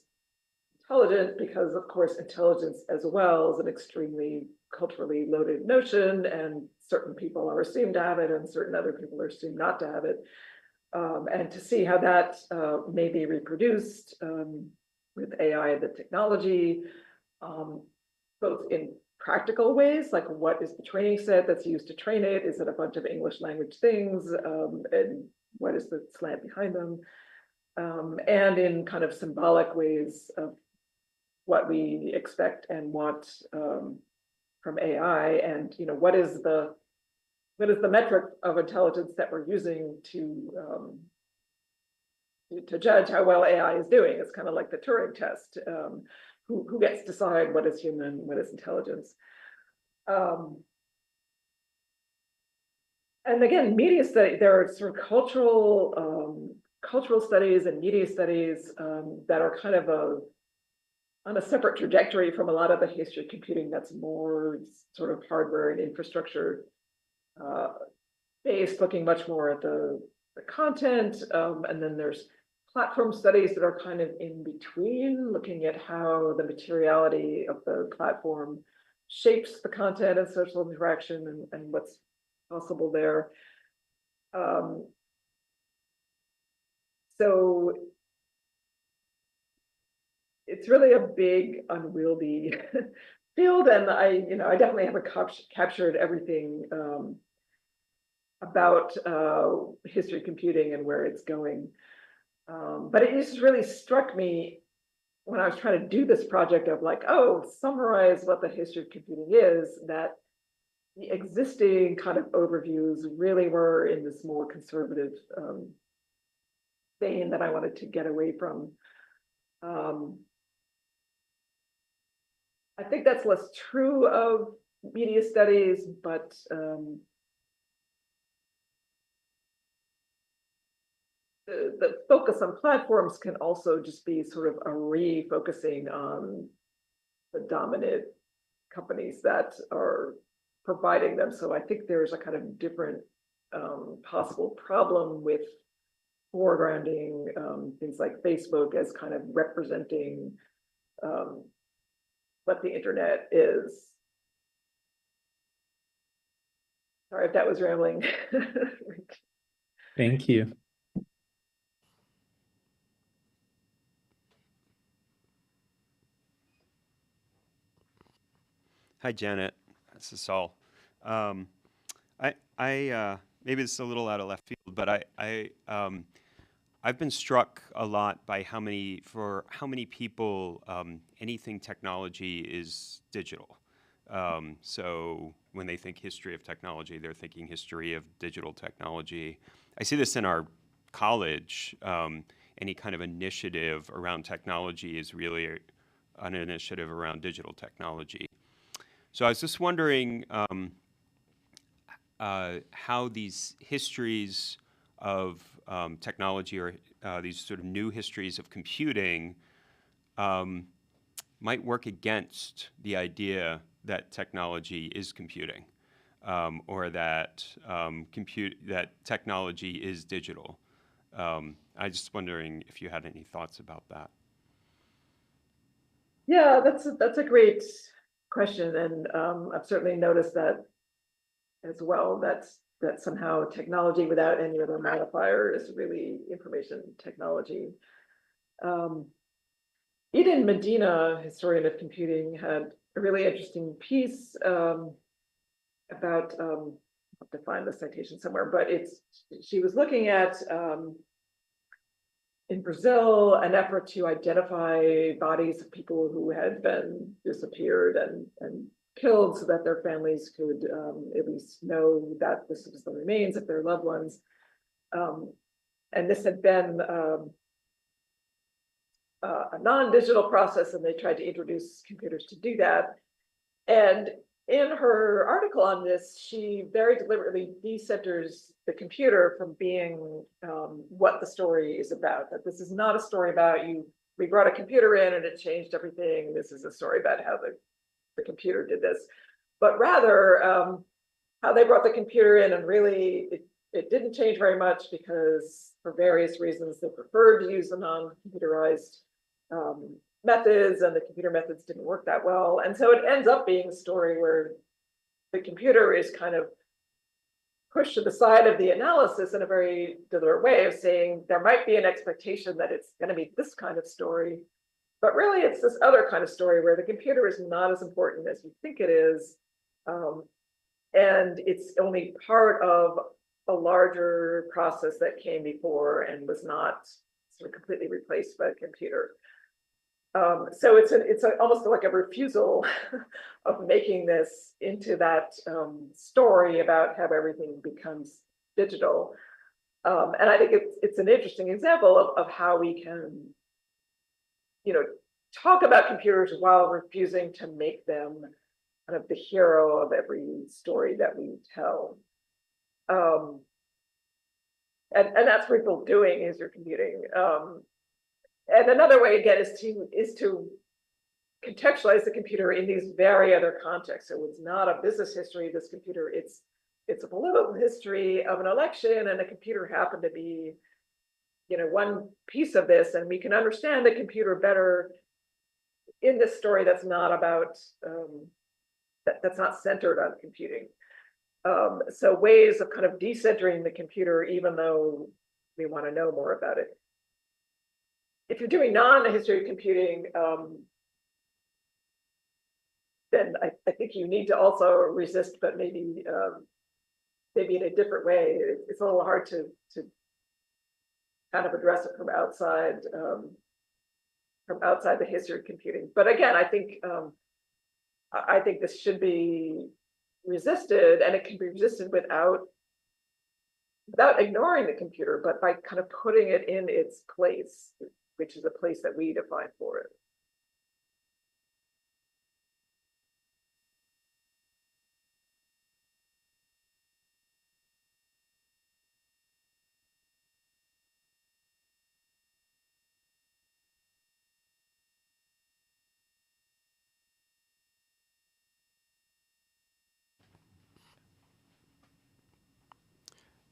intelligent, because of course intelligence as well is an extremely culturally loaded notion, and certain people are assumed to have it and certain other people are assumed not to have it. And to see how that may be reproduced with AI, the technology, both in practical ways, like what is the training set that's used to train it? Is it a bunch of English language things? And what is the slant behind them? And in kind of symbolic ways of what we expect and want from AI, and what is the metric of intelligence that we're using to judge how well AI is doing? It's kind of like the Turing test. Who gets to decide what is human, what is intelligence? And again, media study, there are sort of cultural studies and media studies that are kind of on a separate trajectory from a lot of the history of computing that's more sort of hardware and infrastructure based, looking much more at the content. And then there's platform studies that are kind of in between, looking at how the materiality of the platform shapes the content and social interaction and what's possible there. So it's really a big, unwieldy field, and I definitely haven't captured everything about history of computing and where it's going. But it just really struck me when I was trying to do this project of like, summarize what the history of computing is, that the existing kind of overviews really were in this more conservative vein that I wanted to get away from. I think that's less true of media studies, but the focus on platforms can also just be sort of a refocusing on the dominant companies that are providing them. So I think there's a kind of different possible problem with foregrounding things like Facebook as kind of representing what the internet is. Sorry if that was rambling. Thank you. Hi, Janet. This is Saul. Maybe this is a little out of left field, but I've been struck a lot by how many people anything technology is digital. So when they think history of technology, they're thinking history of digital technology. I see this in our college. Any kind of initiative around technology is really an initiative around digital technology. So I was just wondering how these histories of technology, or these sort of new histories of computing, might work against the idea that technology is computing, or that that technology is digital. I was just wondering if you had any thoughts about that. Yeah, that's a great question, and I've certainly noticed that as well. That somehow technology without any other modifier is really information technology. Eden Medina, historian of computing, had a really interesting piece about, I'll have to find the citation somewhere, but she was looking at in Brazil an effort to identify bodies of people who had been disappeared and killed, so that their families could at least know that this was the remains of their loved ones. And this had been a non-digital process, and they tried to introduce computers to do that. And in her article on this, she very deliberately decenters the computer from being what the story is about. That this is not a story about you. We brought a computer in and it changed everything. This is a story about how the computer did this, but rather how they brought the computer in and really it didn't change very much because for various reasons they preferred to use the non-computerized methods, and the computer methods didn't work that well. And so it ends up being a story where the computer is kind of pushed to the side of the analysis in a very deliberate way of saying there might be an expectation that it's going to be this kind of story, but really it's this other kind of story where the computer is not as important as you think it is, and it's only part of a larger process that came before and was not sort of completely replaced by a computer. So it's almost like a refusal of making this into that story about how everything becomes digital. And I think it's an interesting example of how we can, talk about computers while refusing to make them kind of the hero of every story that we tell. And that's what people doing user computing. And another way, again, is to contextualize the computer in these very other contexts. So it's not a business history of this computer, it's a political history of an election, and the computer happened to be, one piece of this, and we can understand the computer better in this story that's not about, that's not centered on computing. So ways of kind of decentering the computer, even though we want to know more about it. If you're doing non-history of computing, then I think you need to also resist, but maybe in a different way. It's a little hard to kind of address it from outside the history of computing. But again, I think this should be resisted, and it can be resisted without ignoring the computer, but by kind of putting it in its place, which is a place that we define for it.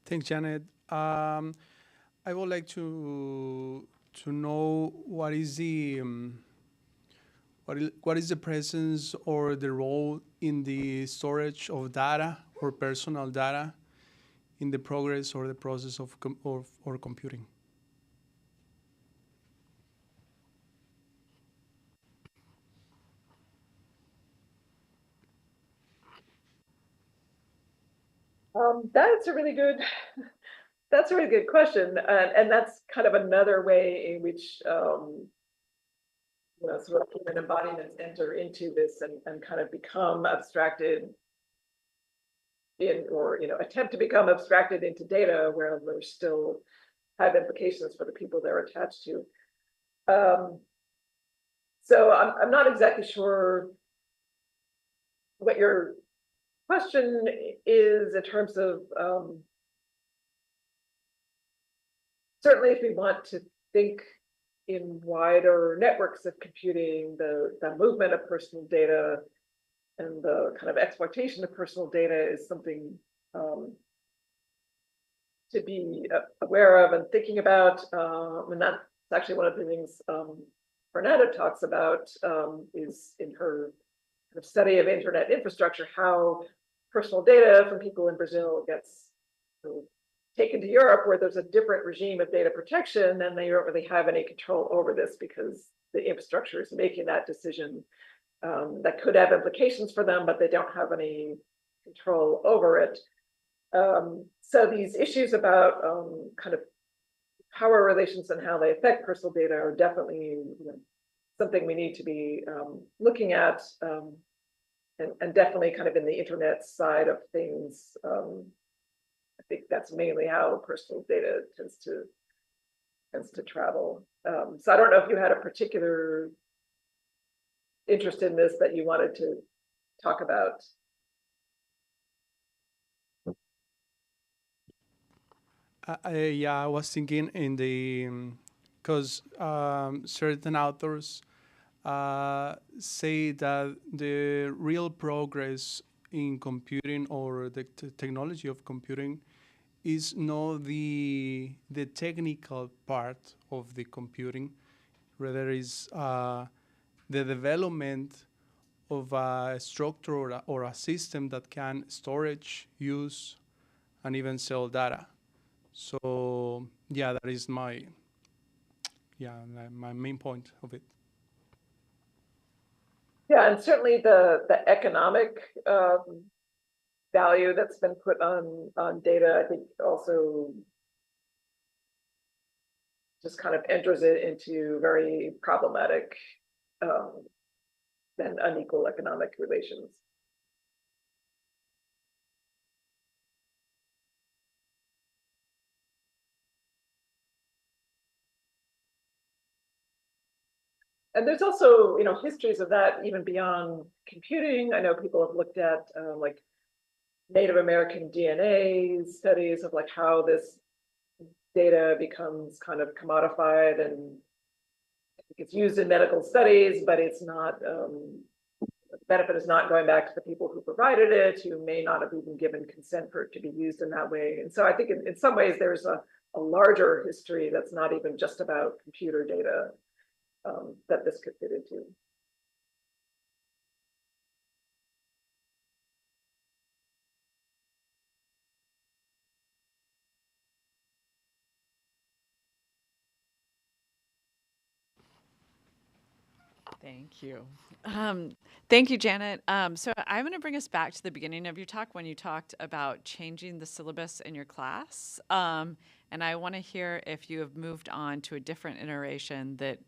Thanks, Janet. I would like to know what is the presence or the role in the storage of data or personal data in the progress or the process of computing. That's a really good question, and that's kind of another way in which sort of human embodiments enter into this and kind of become abstracted in, or attempt to become abstracted into data, where they still have implications for the people they're attached to. So I'm not exactly sure what your question is in terms of certainly if we want to think in wider networks of computing, the movement of personal data and the kind of exploitation of personal data is something to be aware of and thinking about. And that's actually one of the things Fernanda talks about is in her kind of study of internet infrastructure, how personal data from people in Brazil gets taken to Europe, where there's a different regime of data protection, and they don't really have any control over this because the infrastructure is making that decision that could have implications for them, but they don't have any control over it. So these issues about kind of power relations and how they affect personal data are definitely something we need to be looking at, and definitely kind of in the internet side of things. I think that's mainly how personal data tends to travel. So I don't know if you had a particular interest in this that you wanted to talk about. Yeah, I was thinking in the, because certain authors say that the real progress in computing or the technology of computing is not the technical part of the computing, rather is the development of a structure or a system that can storage, use, and even sell data. So yeah, that is my main point of it. Yeah, and certainly the economic value that's been put on data, I think also just kind of enters it into very problematic and unequal economic relations. And there's also, histories of that even beyond computing. I know people have looked at like Native American DNA studies of like how this data becomes kind of commodified and it's used in medical studies, but it's not, the benefit is not going back to the people who provided it, who may not have even given consent for it to be used in that way. And so I think in some ways there's a larger history that's not even just about computer data that this could fit into. Thank you. Thank you, Janet. So I'm going to bring us back to the beginning of your talk when you talked about changing the syllabus in your class. And I want to hear if you have moved on to a different iteration that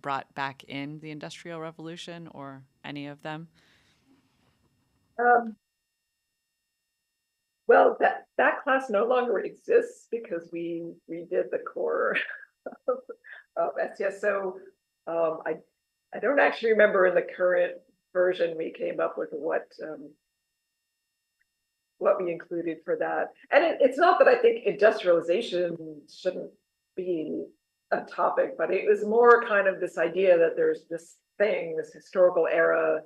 brought back in the Industrial Revolution or any of them. Well, that class no longer exists because we redid the core of STS. So I don't actually remember in the current version we came up with what we included for that. And it's not that I think industrialization shouldn't be a topic, but it was more kind of this idea that there's this thing, this historical era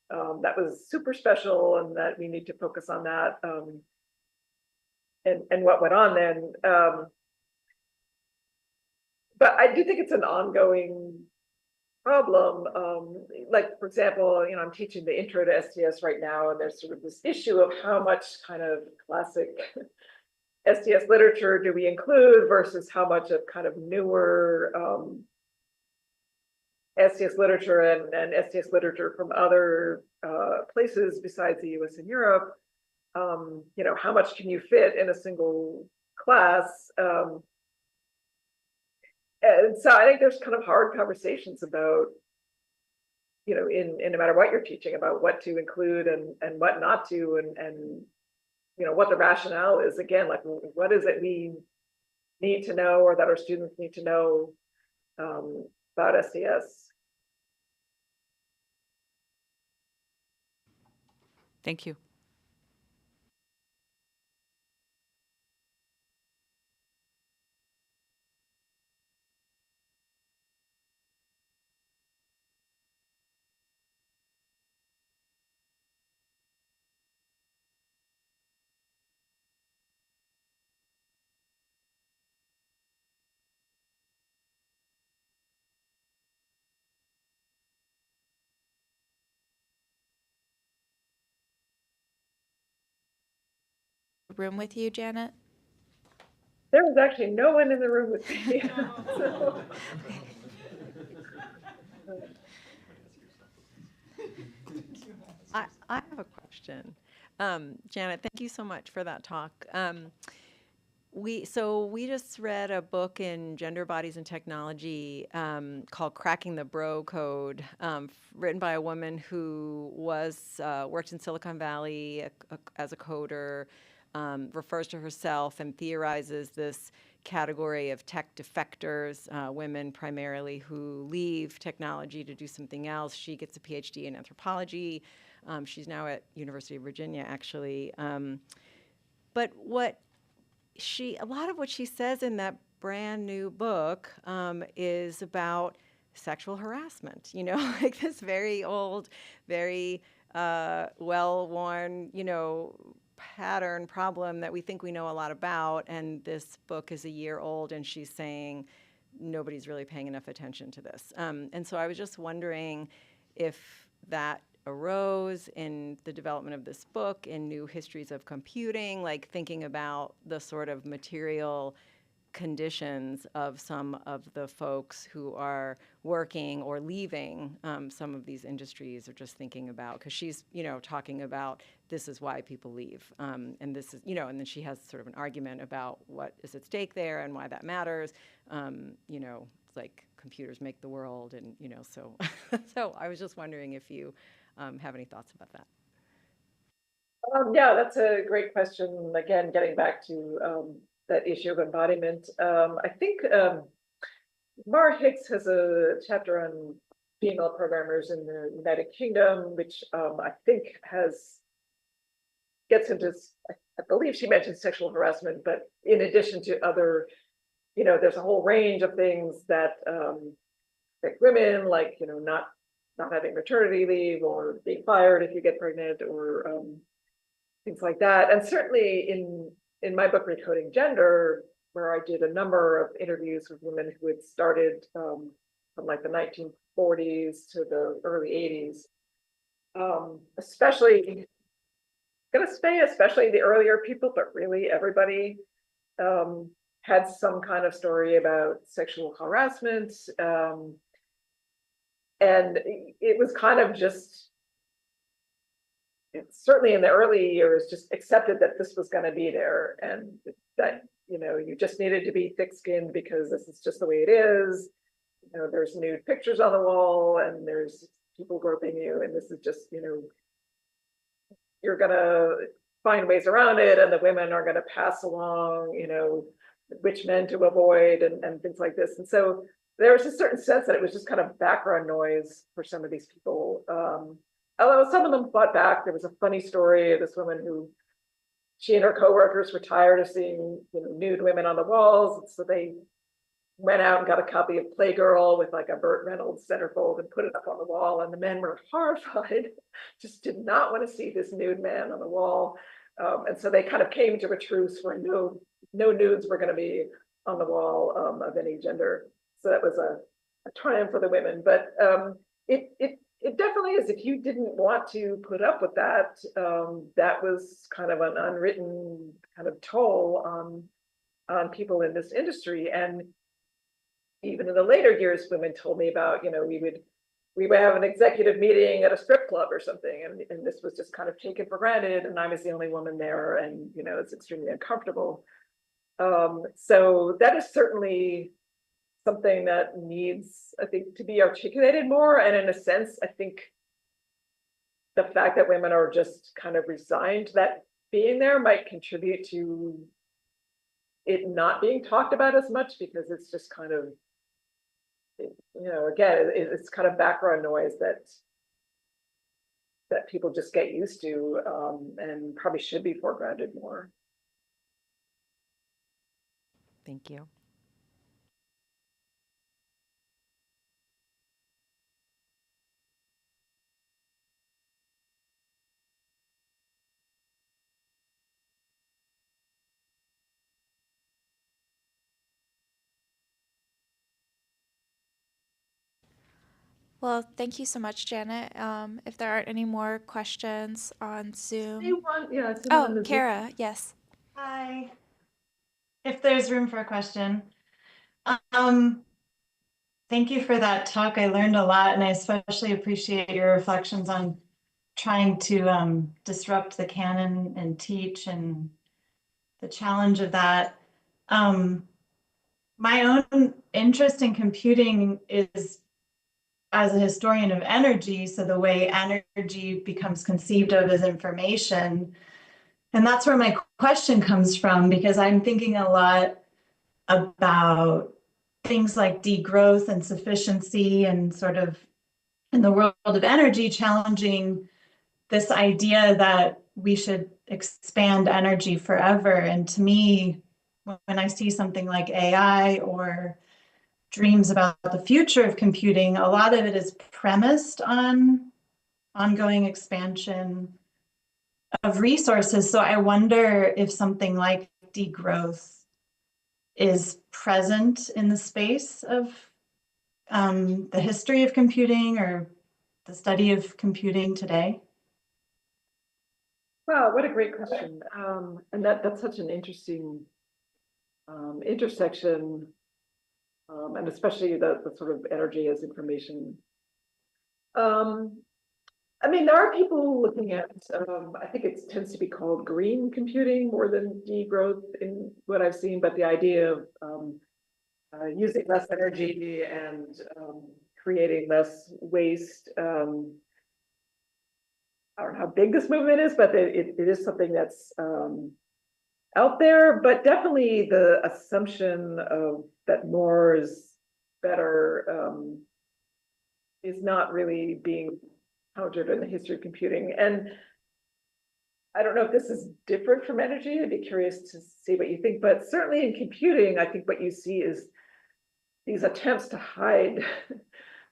that was super special and that we need to focus on that and what went on then. But I do think it's an ongoing problem. Like, for example, I'm teaching the intro to STS right now, and there's sort of this issue of how much kind of classic STS literature do we include versus how much of kind of newer STS literature and STS literature from other places besides the US and Europe. How much can you fit in a single class? And so I think there's kind of hard conversations about, in no matter what you're teaching, about what to include and what not to, and what the rationale is. Again, like, what is it we need to know or that our students need to know about STS? Thank you. Room with you, Janet? There was actually no one in the room with me. So. I have a question. Janet, thank you so much for that talk. We just read a book in Gender, Bodies, and Technology called Cracking the Bro Code, written by a woman who worked in Silicon Valley as a coder, refers to herself and theorizes this category of tech defectors, women primarily who leave technology to do something else. She gets a PhD in anthropology. She's now at University of Virginia, actually. But what a lot of what she says in that brand new book is about sexual harassment, you know, like this very old, very well-worn, you know, pattern problem that we think we know a lot about. And this book is a year old, and she's saying nobody's really paying enough attention to this. And so I was just wondering if that arose in the development of this book, in new histories of computing, like thinking about the sort of material conditions of some of the folks who are working or leaving some of these industries, or just thinking about, because she's, you know, talking about this is why people leave. And this is, you know, and then she has sort of an argument about what is at stake there and why that matters. You know, it's like computers make the world, and, you know, so, so I was just wondering if you have any thoughts about that. Yeah, that's a great question. Again, getting back to that issue of embodiment. I think Mara Hicks has a chapter on female programmers in the United Kingdom, which I think gets into, I believe she mentioned sexual harassment, but in addition to other, you know, there's a whole range of things that affect women, like, you know, not having maternity leave, or being fired if you get pregnant, or things like that. And certainly in my book, Recoding Gender, where I did a number of interviews with women who had started from like the 1940s to the early 80s, especially the earlier people, but really everybody had some kind of story about sexual harassment. And it was kind of just, certainly in the early years, just accepted that this was going to be there, and that, you know, you just needed to be thick-skinned because this is just the way it is. You know, there's nude pictures on the wall, and there's people groping you, and this is just, you know, you're going to find ways around it, and the women are going to pass along, you know, which men to avoid, and things like this. And so there was a certain sense that it was just kind of background noise for some of these people. Although some of them fought back. There was a funny story of this woman who, she and her coworkers were tired of seeing, you know, nude women on the walls, and so they went out and got a copy of Playgirl with like a Burt Reynolds centerfold and put it up on the wall, and the men were horrified, just did not want to see this nude man on the wall. And so they kind of came to a truce where no nudes were going to be on the wall of any gender. So that was a triumph for the women. But it definitely is. If you didn't want to put up with that, that was kind of an unwritten kind of toll on people in this industry. And even in the later years, women told me about, you know, we would have an executive meeting at a strip club or something, and this was just kind of taken for granted, and I was the only woman there, and, you know, it's extremely uncomfortable. So that is certainly something that needs, I think, to be articulated more. And in a sense, I think the fact that women are just kind of resigned to that being there might contribute to it not being talked about as much, because it's just kind of, you know, again, it's kind of background noise that people just get used to, and probably should be foregrounded more. Thank you. Well, thank you so much, Janet. If there aren't any more questions on Zoom. Oh, Kara, yes. Hi. If there's room for a question. Thank you for that talk. I learned a lot, and I especially appreciate your reflections on trying to disrupt the canon and teach, and the challenge of that. My own interest in computing is as a historian of energy, so the way energy becomes conceived of as information. And that's where my question comes from, because I'm thinking a lot about things like degrowth and sufficiency, and sort of in the world of energy, challenging this idea that we should expand energy forever. And to me, when I see something like AI or dreams about the future of computing, a lot of it is premised on ongoing expansion of resources. So I wonder if something like degrowth is present in the space of the history of computing or the study of computing today. Wow, what a great question. And that's such an interesting intersection, and especially the sort of energy as information. I mean, there are people looking at, I think it tends to be called green computing more than degrowth in what I've seen, but the idea of using less energy and creating less waste. I don't know how big this movement is, but it is something that's out there, but definitely the assumption of that more is better is not really being countered in the history of computing. And I don't know if this is different from energy. I'd be curious to see what you think, but certainly in computing, I think what you see is these attempts to hide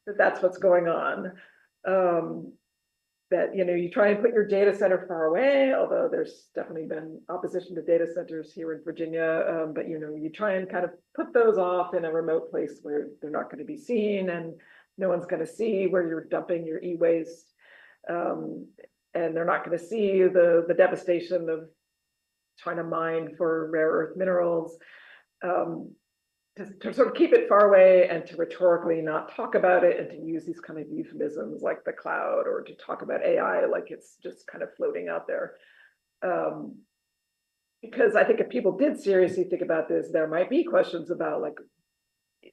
that that's what's going on. That, you know, you try and put your data center far away, although there's definitely been opposition to data centers here in Virginia, but you know, you try and kind of put those off in a remote place where they're not going to be seen and no one's going to see where you're dumping your e-waste, and they're not going to see the devastation of trying to mine for rare earth minerals. To sort of keep it far away and to rhetorically not talk about it and to use these kind of euphemisms like the cloud, or to talk about AI like it's just kind of floating out there. Because I think if people did seriously think about this, there might be questions about, like,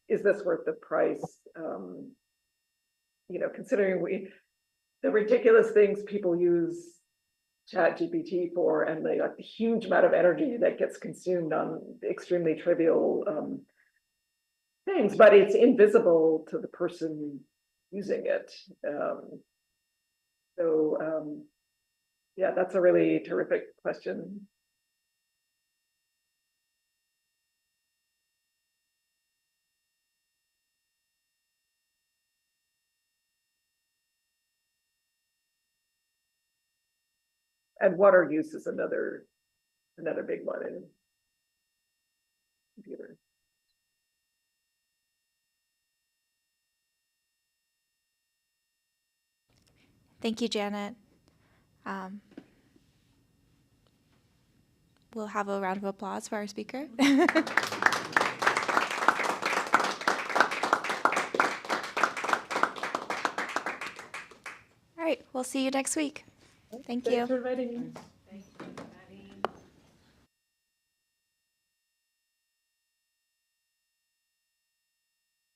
is this worth the price? You know, considering the ridiculous things people use ChatGPT for, and the huge amount of energy that gets consumed on extremely trivial things, but it's invisible to the person using it. Yeah, that's a really terrific question. And water use is another big one in computer. Thank you, Janet. We'll have a round of applause for our speaker. All right, we'll see you next week. Thank you. Thanks for inviting me.